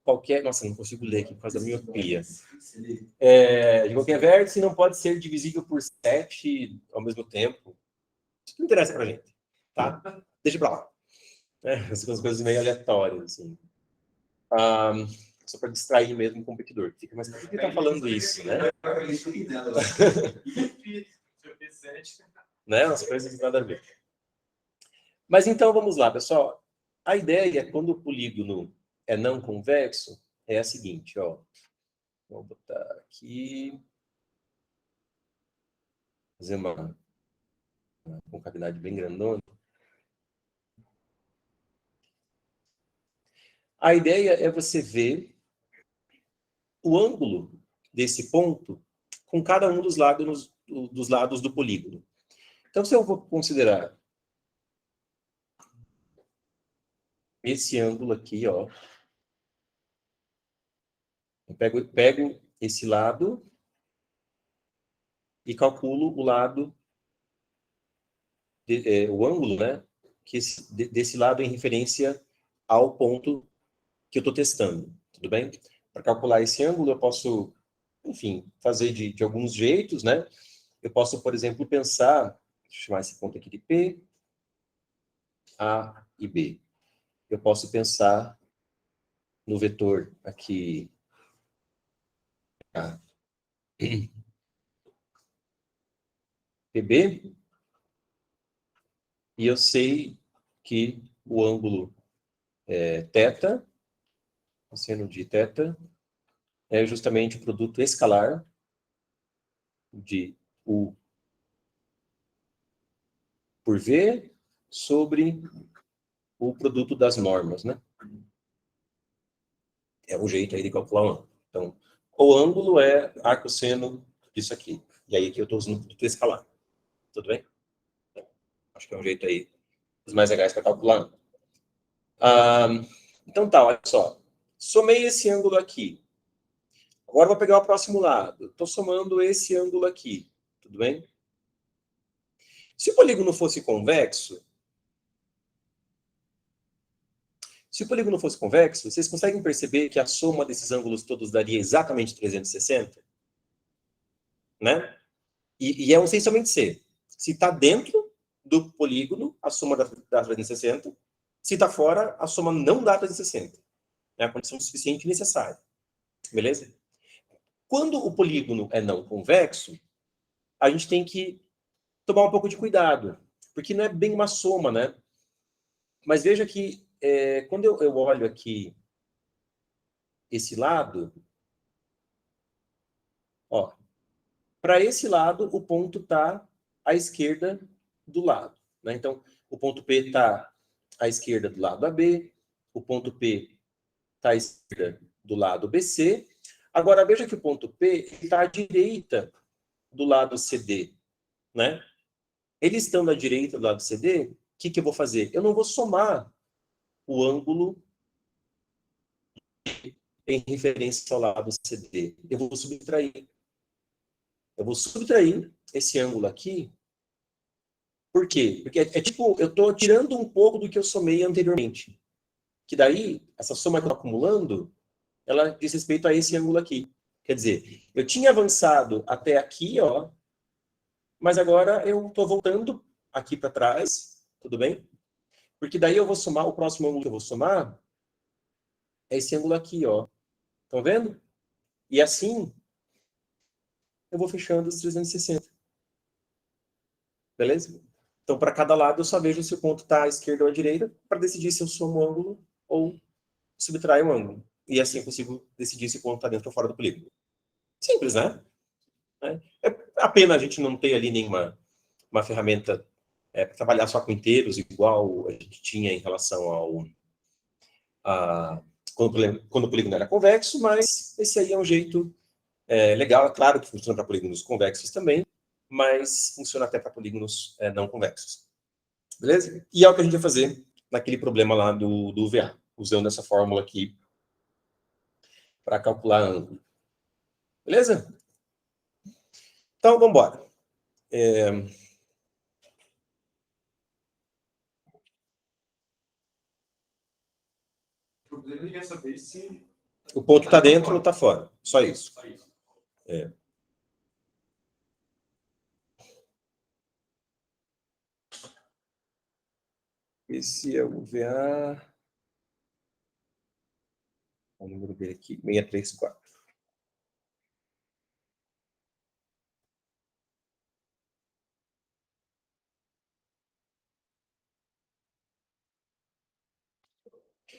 qualquer... Nossa, não consigo ler aqui por causa da miopia. De qualquer vértice não pode ser divisível por 7 ao mesmo tempo. Isso não interessa pra gente, tá? Deixa pra lá. Essas coisas meio aleatórias, assim. Só para distrair mesmo o competidor. Fica, mas por que ele tá falando isso, né? Né? Umas coisas que nada a ver. Mas então, vamos lá, pessoal. A ideia, quando o polígono é não convexo, é a seguinte, ó. Vou botar aqui... Fazer uma concavidade bem grandona. A ideia é você ver o ângulo desse ponto com cada um dos lados do polígono. Então, se eu vou considerar esse ângulo aqui, ó, eu pego esse lado e calculo o lado, o ângulo, né, desse lado em referência ao ponto que eu estou testando, tudo bem? Para calcular esse ângulo, eu posso, enfim, fazer de alguns jeitos, né? Eu posso, por exemplo, pensar, deixa eu chamar esse ponto aqui de P, A e B. Eu posso pensar no vetor aqui, PB, e eu sei que o ângulo θ, o seno de θ, é justamente o produto escalar de U por V sobre o produto das normas, né? É um jeito aí de calcular o ângulo. Então, o ângulo é arcosseno disso aqui. E aí aqui eu estou usando o produto escalar. Tudo bem? Acho que é um jeito aí dos mais legais para calcular. Então tá, olha só. Somei esse ângulo aqui. Agora vou pegar o próximo lado. Estou somando esse ângulo aqui. Tudo bem? Se o polígono fosse convexo, vocês conseguem perceber que a soma desses ângulos todos daria exatamente 360? Né? E é um sem somente ser. Se está dentro do polígono, a soma dá 360. Se está fora, a soma não dá 360. É a condição suficiente e necessária. Beleza? Quando o polígono é não convexo, a gente tem que tomar um pouco de cuidado, porque não é bem uma soma, né? Mas veja que quando eu olho aqui esse lado, ó, para esse lado o ponto está à esquerda do lado, né? Então, o ponto P está à esquerda do lado AB, o ponto P está à esquerda do lado BC. Agora, veja que o ponto P está à direita do lado CD, né? Eles estão à direita do lado CD, o que eu vou fazer? Eu não vou somar o ângulo em referência ao lado CD. Eu vou subtrair. Eu vou subtrair esse ângulo aqui. Por quê? Porque é tipo, eu estou tirando um pouco do que eu somei anteriormente. Que daí, essa soma que eu estou acumulando, ela diz respeito a esse ângulo aqui. Quer dizer, eu tinha avançado até aqui, ó, mas agora eu estou voltando aqui para trás, tudo bem? Porque daí eu vou somar, o próximo ângulo que eu vou somar é esse ângulo aqui, ó. Estão vendo? E assim, eu vou fechando os 360. Beleza? Então, para cada lado, eu só vejo se o ponto está à esquerda ou à direita, para decidir se eu somo o ângulo ou subtraio o ângulo. E assim eu consigo decidir se o ponto está dentro ou fora do polígono. Simples, né? É a pena a gente não ter ali nenhuma uma ferramenta para trabalhar só com inteiros, igual a gente tinha em relação ao... quando o polígono era convexo, mas esse aí é um jeito legal. É claro que funciona para polígonos convexos também, mas funciona até para polígonos não convexos. Beleza? E é o que a gente vai fazer naquele problema lá do VA, usando essa fórmula aqui para calcular ângulo. Beleza? Então, vamos embora. O problema é saber se O ponto está dentro ou está fora. Só isso. só isso. Esse é o VA. O número dele aqui, 634.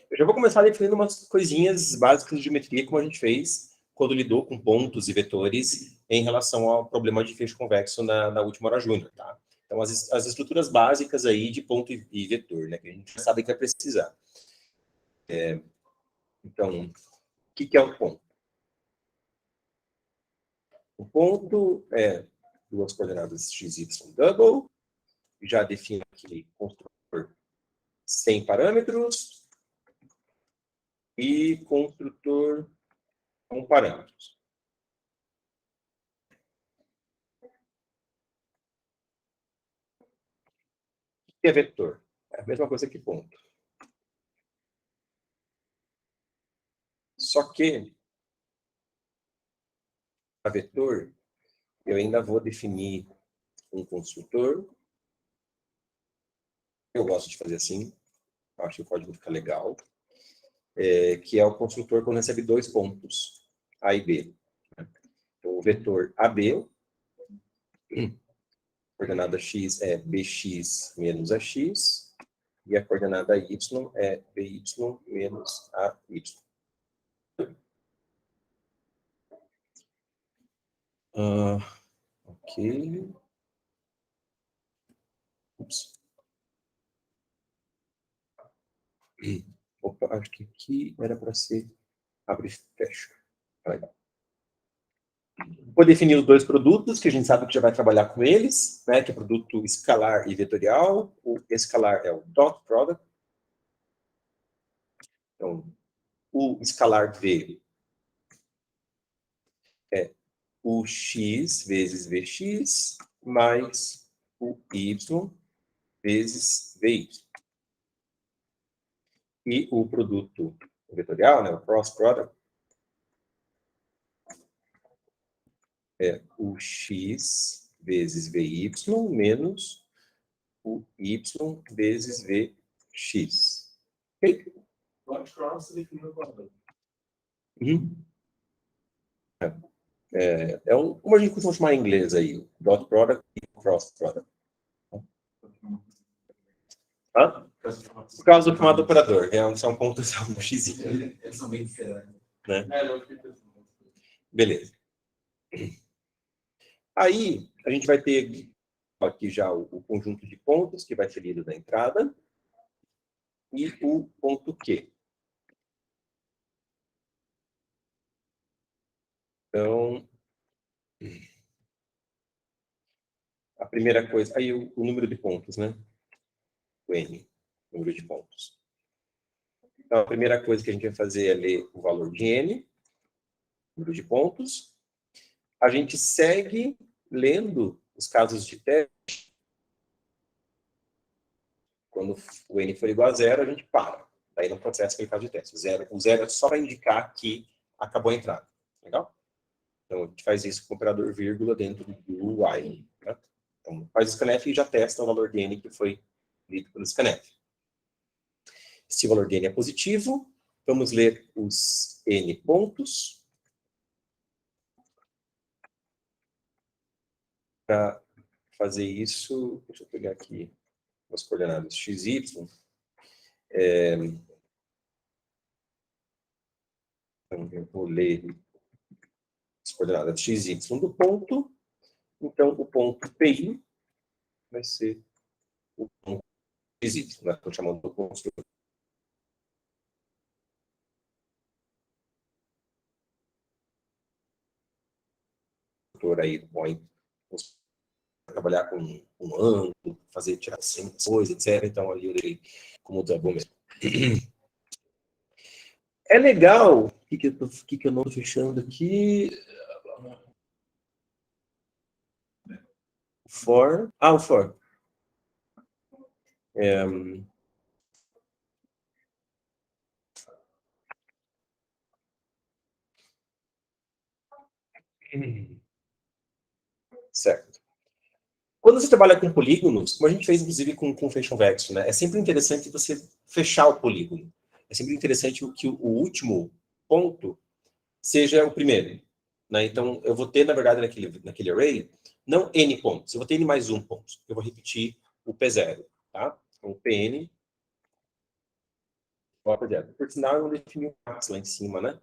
Eu já vou começar definindo umas coisinhas básicas de geometria, como a gente fez quando lidou com pontos e vetores em relação ao problema de fecho convexo na última hora júnior, tá? Então, as estruturas básicas aí de ponto e vetor, né? Que a gente já sabe que vai precisar. Então, o que é um ponto? O ponto é duas coordenadas x, y, double. Já defino aqui construtor sem parâmetros e construtor com parâmetros. O que é vetor? É a mesma coisa que ponto. Só que a vetor, eu ainda vou definir um construtor. Eu gosto de fazer assim. Acho que o código fica legal. Que é o construtor quando recebe dois pontos, A e B. Então, o vetor AB, coordenada x é bx menos ax, e a coordenada y é by menos ay. Ok. Ups. Opa, acho que aqui era para ser abre e fecha. Legal. Vou definir os dois produtos, que a gente sabe que já vai trabalhar com eles, né, que é produto escalar e vetorial. O escalar é o dot product. Então, o escalar V é o x vezes Vx mais o y vezes Vy. E o produto vetorial, né, o cross product, é o x vezes Vy menos o y vezes Vx. Ok? Dot cross definido quadrado. Uhum. Como a gente costuma chamar em inglês aí, dot product e cross product. Hã? Por causa do chamado operador, são pontos x. Eles são bem diferentes. Né? É, Beleza. Aí, a gente vai ter aqui já o conjunto de pontos que vai ser lido na entrada e o ponto Q. Então, a primeira coisa... Aí, o número de pontos, né? O N, número de pontos. Então, a primeira coisa que a gente vai fazer é ler o valor de N, número de pontos. A gente segue lendo os casos de teste. Quando o N for igual a zero, a gente para. Daí não processa aquele caso de teste. O zero é só para indicar que acabou a entrada. Legal? Então, a gente faz isso com o operador vírgula dentro do while. Né? Então, faz o scanf e já testa o valor de N que foi lido pelo scanf. Se o valor de N é positivo, vamos ler os N pontos. Para fazer isso, deixa eu pegar aqui as coordenadas x, y. Então, eu vou ler as coordenadas x, y do ponto. Então, o ponto PI vai ser o ponto x, y. Né? Estou chamando do construtor aí do point. Trabalhar com um ângulo, fazer tiração, coisa, etc. Então, ali eu dei como double mesmo. É legal. O que eu não estou fechando aqui? For. Ah, o for. Certo. Quando você trabalha com polígonos, como a gente fez, inclusive, com Function Vector, né? É sempre interessante você fechar o polígono. É sempre interessante que o último ponto seja o primeiro. Né? Então, eu vou ter, na verdade, naquele array, não n pontos. Eu vou ter n mais um ponto. Eu vou repetir o P0. Tá? Então, o PN... Por sinal, eu não defini o max lá em cima, né?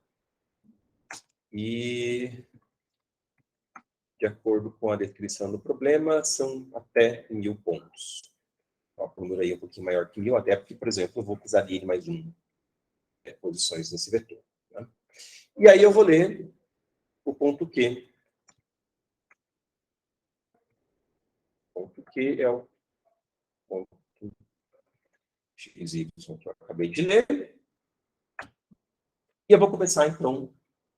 E, de acordo com a descrição do problema, são até 1000 pontos. O número aí é um pouquinho maior que 1000, até porque, por exemplo, eu vou precisar de n mais um posições nesse vetor. Né? E aí eu vou ler o ponto Q. O ponto Q é o ponto x, y que eu acabei de ler. E eu vou começar, então,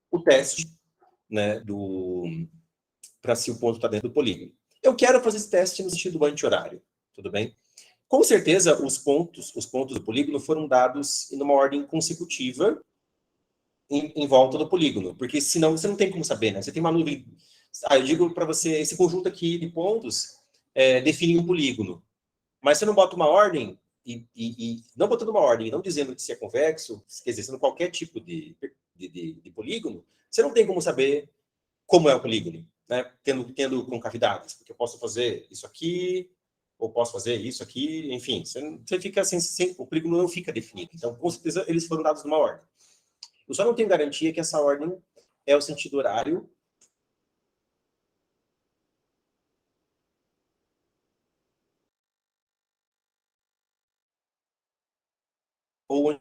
o teste, né, para se o ponto está dentro do polígono. Eu quero fazer esse teste no sentido anti-horário, tudo bem? Com certeza, os pontos do polígono foram dados em uma ordem consecutiva em volta do polígono, porque senão você não tem como saber, né? Você tem uma nuvem... eu digo para você, esse conjunto aqui de pontos define um polígono, mas você não bota uma ordem, e não botando uma ordem, não dizendo que se é convexo, quer dizer, sendo qualquer tipo de polígono, você não tem como saber como é o polígono, né? Tendo concavidades, porque eu posso fazer isso aqui, ou posso fazer isso aqui, enfim, você fica o polígono não fica definido. Então, com certeza, eles foram dados numa ordem. Eu só não tenho garantia que essa ordem é o sentido horário ou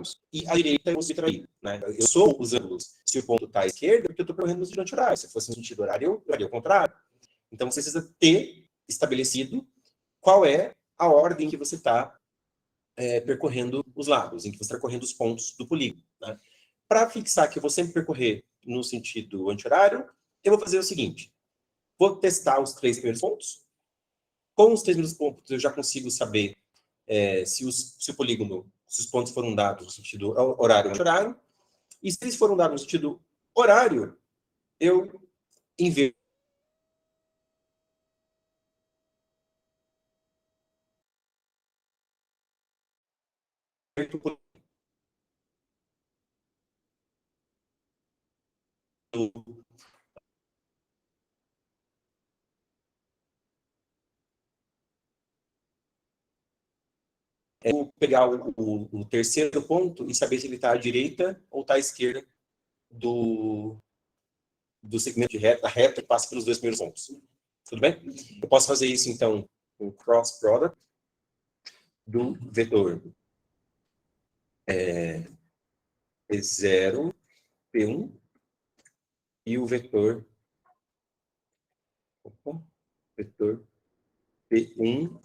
lados e a direita eu subtraí, né? Eu sou os ângulos. Se o ponto está à esquerda, porque eu estou percorrendo no sentido anti-horário. Se fosse no sentido horário, eu faria o contrário. Então, você precisa ter estabelecido qual é a ordem que você está percorrendo os lados, em que você está percorrendo os pontos do polígono. Né? Para fixar que eu vou sempre percorrer no sentido anti-horário, eu vou fazer o seguinte. Vou testar os 3 primeiros pontos. Com os 3 primeiros pontos, eu já consigo saber se o polígono, se os pontos foram dados no sentido horário ou anti-horário. E se eles foram dados no sentido horário, eu inverto vou pegar o terceiro ponto e saber se ele está à direita ou está à esquerda do segmento de reta, da reta que passa pelos 2 primeiros pontos. Tudo bem? Eu posso fazer isso, então, com cross product do vetor P0, P1 e o vetor P1,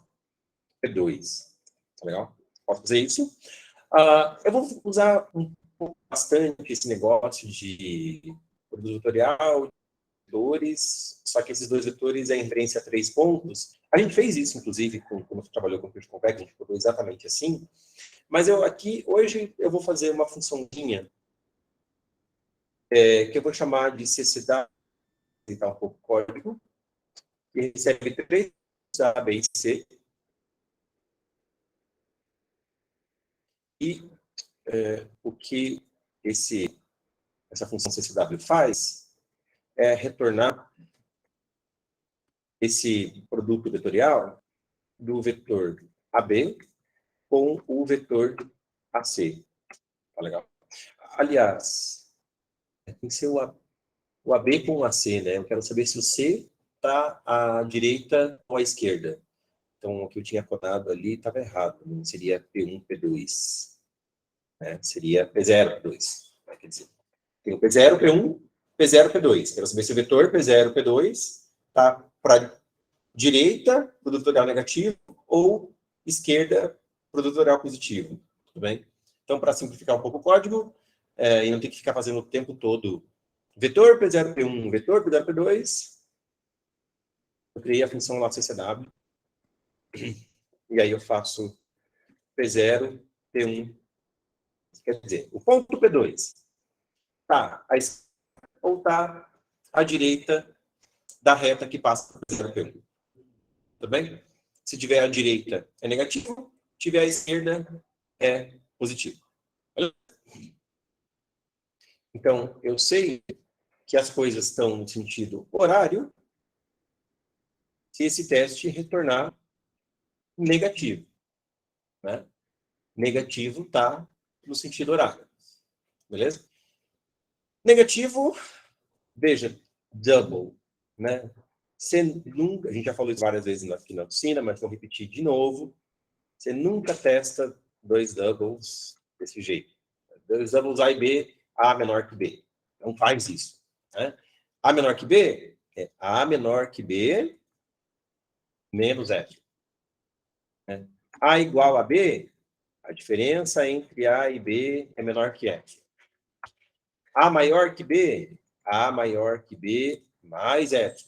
P2. Tá legal? Posso fazer isso. Eu vou usar bastante esse negócio de produto vetorial, vetores, só que esses 2 vetores é em referência a 3 pontos. A gente fez isso, inclusive, quando você trabalhou com o Field Convex, a gente falou exatamente assim. Mas hoje, eu vou fazer uma funçãozinha que eu vou chamar de CCW, então um pouco código, que recebe 3 A, B e C. E o que essa função CCW faz é retornar esse produto vetorial do vetor AB com o vetor AC. Tá legal? Aliás, tem que ser o AB com o AC, né? Eu quero saber se o C está à direita ou à esquerda. Então, o que eu tinha codado ali estava errado. Não seria P1, P2. Né? Seria P0, P2. Quer dizer, tem o P0, P1, P0, P2. Quero saber se o vetor P0, P2 está para direita, produto vetorial negativo, ou esquerda, produto vetorial positivo. Tudo bem? Então, para simplificar um pouco o código, e não ter que ficar fazendo o tempo todo vetor P0, P1, vetor P0, P2, eu criei a função lá CCW, e aí eu faço P0, P1, quer dizer, o ponto P2 está à esquerda ou está à direita da reta que passa por P0, P1. Tudo bem? Se tiver à direita, é negativo. Se tiver à esquerda, é positivo. Então, eu sei que as coisas estão no sentido horário se esse teste retornar negativo. Né? Negativo está no sentido horário. Beleza? Negativo, veja, double. Né? Você nunca, a gente já falou isso várias vezes aqui na oficina, mas vou repetir de novo. Você nunca testa 2 doubles desse jeito. 2 doubles A e B, A menor que B. Não faz isso. Né? A menor que B é A menor que B menos F. Né? A igual a B, a diferença entre A e B é menor que F. A maior que B, A maior que B mais F.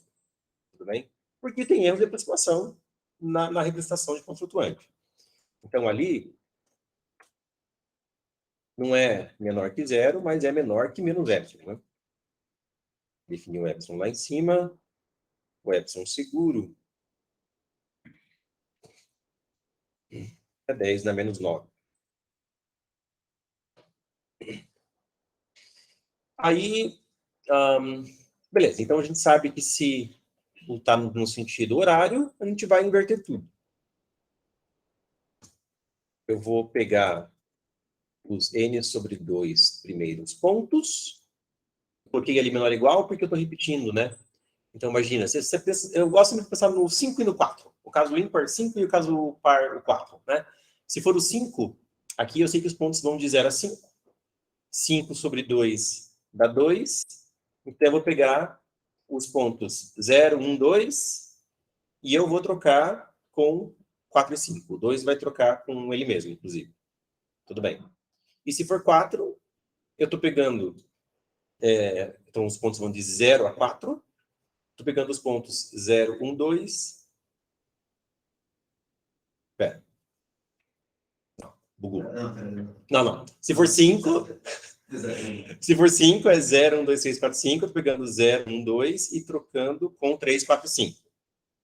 Tudo bem? Porque tem erro de aproximação na representação de ponto flutuante. Então, ali, não é menor que 0, mas é menor que menos epsilon. Né? Definir o epsilon lá em cima, o epsilon seguro é 10 na menos 9. Aí, beleza. Então, a gente sabe que se está no sentido horário, a gente vai inverter tudo. Eu vou pegar os n sobre 2 primeiros pontos. Coloquei ali menor ou igual porque eu estou repetindo, né? Então, imagina, você pensa, eu gosto de pensar no 5 e no 4. O caso ímpar, 5, e o caso par, o 4. Né? Se for o 5, Aqui eu sei que os pontos vão de 0 a 5. 5 sobre 2 dá 2. Então, eu vou pegar os pontos 0, 1, 2, e eu vou trocar com 4 e 5. O 2 vai trocar com ele mesmo, inclusive. Tudo bem. E se for 4, eu estou pegando... então, os pontos vão de 0 a 4. Estou pegando os pontos 0, 1, 2. Pera. Não, bugou. Não. Se for 5... Se for 5, é 0, 1, 2, 3, 4, 5. Eu tô pegando 0, 1, 2 e trocando com 3, 4, 5.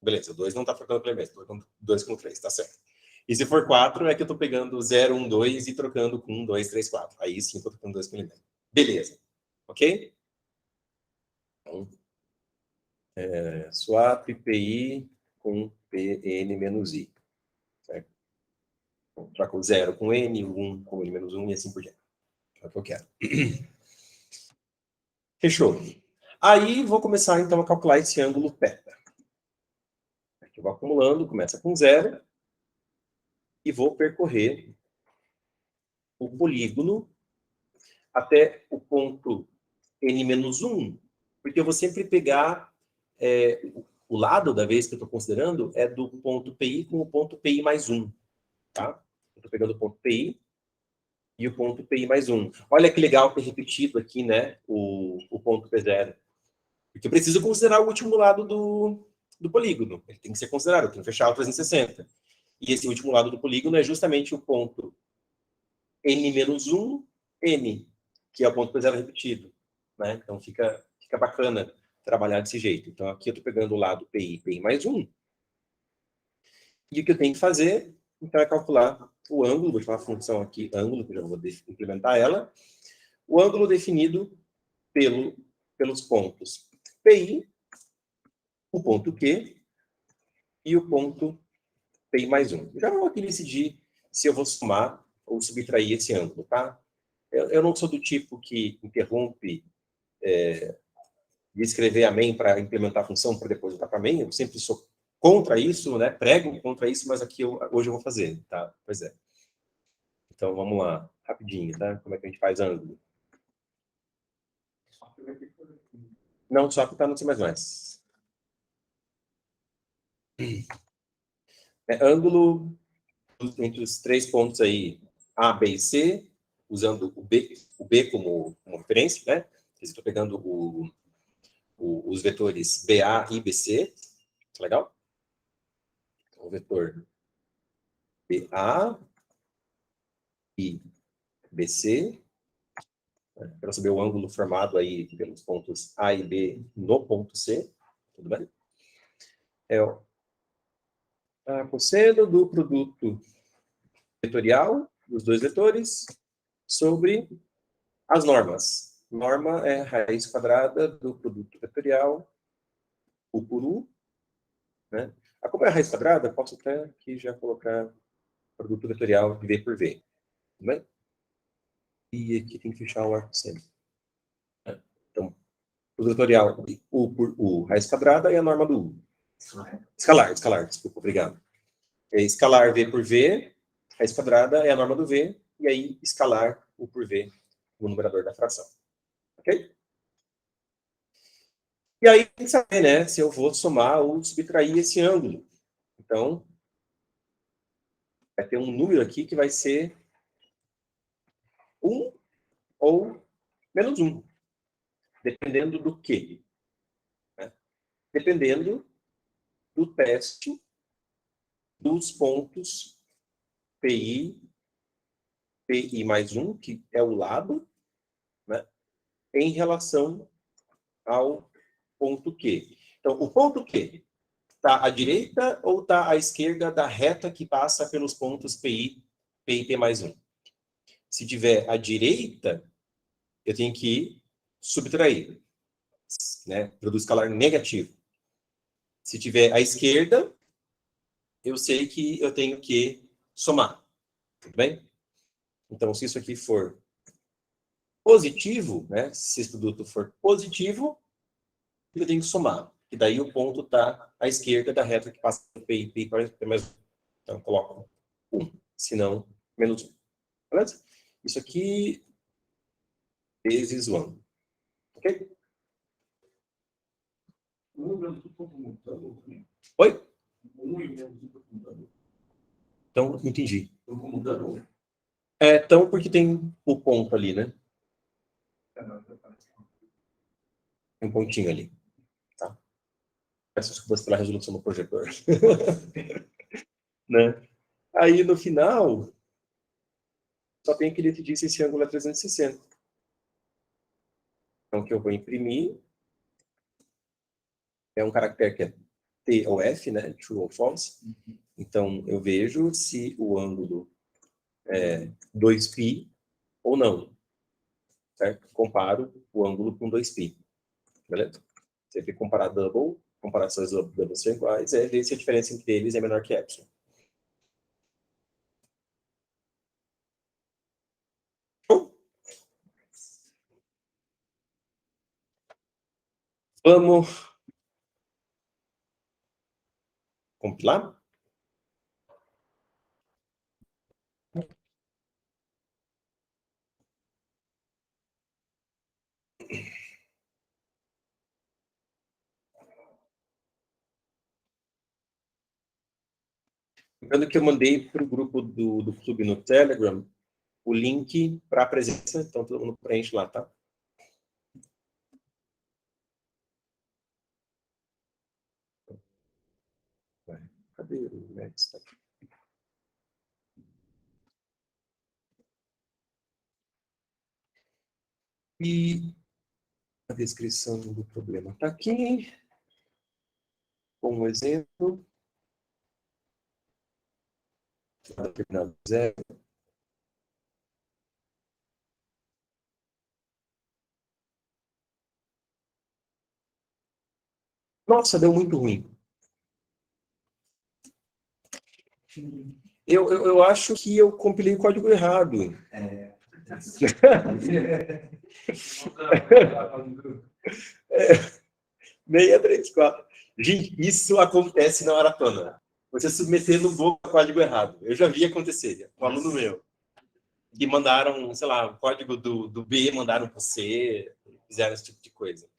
Beleza, o 2 não está trocando pelo mesmo. Estou trocando 2 com 3, tá certo. E se for 4, é que eu estou pegando 0, 1, 2 e trocando com 1, 2, 3, 4. Aí sim, estou trocando 2 com ele mesmo. Beleza. Ok? Então, swap PI com PN menos I. Certo? Então, troco o 0 com N, o 1 com N menos 1 e assim por diante. É o que eu quero. Fechou. Aí, vou começar, então, a calcular esse ângulo θ. Aqui eu vou acumulando, começa com 0, e vou percorrer o polígono até o ponto N-1, porque eu vou sempre pegar o lado da vez que eu estou considerando é do ponto PI com o ponto PI mais 1. Tá? Eu estou pegando o ponto PI e o ponto PI mais 1. Olha que legal ter repetido aqui, né, o ponto P0. Porque eu preciso considerar o último lado do polígono. Ele tem que ser considerado, eu tenho que fechar o 360. E esse último lado do polígono é justamente o ponto N-1, N, que é o ponto P0 repetido. Né? Então, fica bacana trabalhar desse jeito. Então, aqui eu estou pegando o lado PI, PI mais 1. E o que eu tenho que fazer, então, é calcular o ângulo. Vou chamar a função aqui, ângulo, que eu já vou implementar ela. O ângulo definido pelos pontos PI, o ponto Q e o ponto PI mais 1. Já vou aqui decidir se eu vou somar ou subtrair esse ângulo, tá? Eu não sou do tipo que interrompe de escrever amém para implementar a função para depois voltar para amém. Eu sempre sou contra isso, né? Prego contra isso, mas aqui hoje eu vou fazer, tá? Pois é. Então, vamos lá, rapidinho, tá? Como é que a gente faz ângulo? Não, só que tá no C++. Ângulo entre os 3 pontos aí, A, B e C, usando o B como referência, né? Estou pegando os vetores BA e BC. Legal? O vetor BA e BC. Quero saber o ângulo formado aí pelos pontos A e B no ponto C. Tudo bem? É a cosseno do produto vetorial dos dois vetores sobre as normas. Norma é a raiz quadrada do produto vetorial U por U. Né? Como é a raiz quadrada, posso até aqui já colocar produto vetorial de V por V. Tudo bem? E aqui tem que fechar o arco sempre. Então, o vetorial U por U, raiz quadrada, e a norma do U. Escalar, desculpa, obrigado. Escalar V por V, raiz quadrada, é a norma do V, e aí escalar U por V, o numerador da fração. Ok? E aí tem que saber, né, se eu vou somar ou subtrair esse ângulo. Então, vai ter um número aqui que vai ser 1 ou menos 1. Dependendo do quê? Né? Dependendo do teste dos pontos PI, PI mais 1, que é o lado, né, em relação ao ponto Q. Então, o ponto Q está à direita ou está à esquerda da reta que passa pelos pontos PI, PI mais 1? Se tiver à direita, eu tenho que subtrair, né, produto escalar negativo. Se tiver à esquerda, eu sei que eu tenho que somar. Tudo bem? Então, se isso aqui for positivo, né? Se esse produto for positivo, eu tenho que somar. E daí o ponto está à esquerda da reta que passa pelo PI mais 1. Então, eu coloco 1. Se não, menos 1. Beleza? Isso aqui vezes o ângulo. Ok? Oi? Então, não entendi. Então, porque tem o ponto ali, né? Tem um pontinho ali. Tá? Peço desculpas pela resolução do projetor. Né? Aí, no final, só tem que decidir se esse ângulo é 360. Então, o que eu vou imprimir é um caractere que é T ou F, né? True ou false. Então, eu vejo se o ângulo é 2π ou não. Certo? Comparo o ângulo com 2π. Beleza? Sempre comparar double, comparações double são iguais, ver se a diferença entre eles é menor que epsilon. Vamos compilar? Lembrando que eu mandei para o grupo do clube no Telegram o link para a presença, então todo mundo preenche lá, tá? Cadê o Max? E a descrição do problema está aqui. Como exemplo. Determinado zero. Nossa, deu muito ruim. Eu acho que eu compilei o código errado. 634. Gente, isso acontece na maratona. Você submeter no Google o código errado. Eu já vi acontecer. Um aluno meu. Que mandaram, sei lá, o código do B, mandaram para C, fizeram esse tipo de coisa.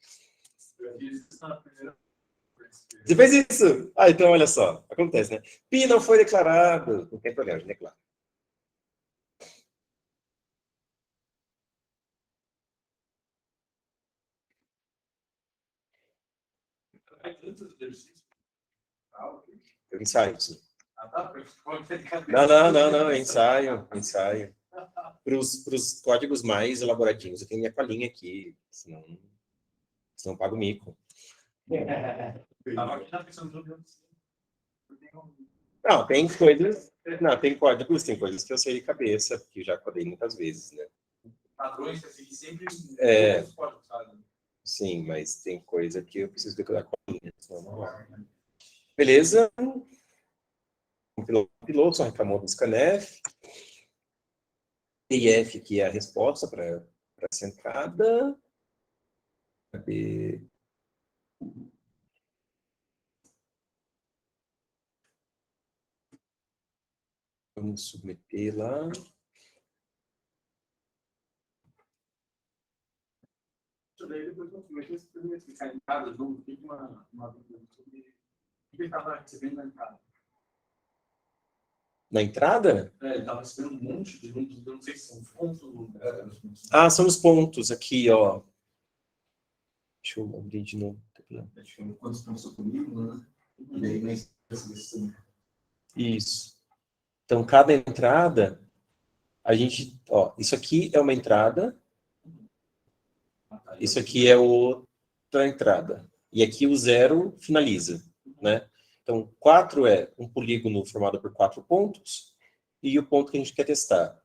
Você fez isso? Ah, então olha só. Acontece, né? Pi não foi declarado. Não tem problema, né? Claro. Eu ensaio, sim. Não, ensaio. Para os códigos mais elaboradinhos, eu tenho minha colinha aqui, senão eu pago mico. Não, tem coisas. Não, tem coisas que eu sei de cabeça, porque eu já codei muitas vezes, né? Padrões que assim, sempre. Sim, mas tem coisa que eu preciso decorar colinha. Vamos lá. Beleza? Compilou, só reclamou do scanf. TF, que é a resposta para essa entrada. Cadê? Vamos submeter lá. Daí depois eu vou explicar em cada jogo, tem uma dúvida sobre o que ele estava recebendo na entrada. Na entrada? Ele estava recebendo um monte de números, eu não sei se são pontos. Ah, são os pontos aqui, ó. Deixa eu abrir de novo. Acho que quantos pontos comigo, né? E aí, mas isso. Então, cada entrada, a gente, ó, isso aqui é uma entrada, isso aqui é outra entrada. E aqui o zero finaliza, né? Então, 4 é um polígono formado por 4 pontos, e o ponto que a gente quer testar.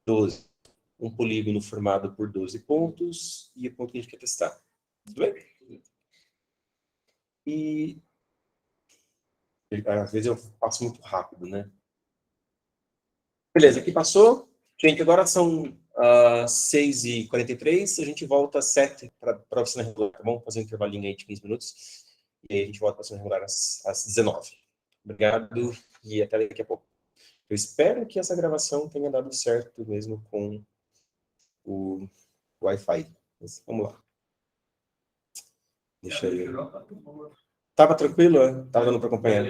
12. Um polígono formado por 12 pontos, e o ponto que a gente quer testar. Tudo bem? E às vezes eu passo muito rápido, né? Beleza, aqui passou. Gente, agora são 6h43, a gente volta às 7 para a oficina regular, tá bom? Fazer um intervalinho aí de 15 minutos. E aí a gente volta para a oficina regular às 19. Obrigado e até daqui a pouco. Eu espero que essa gravação tenha dado certo mesmo com o Wi-Fi. Mas vamos lá. Deixa eu... Tava tranquilo? Tava dando para acompanhar?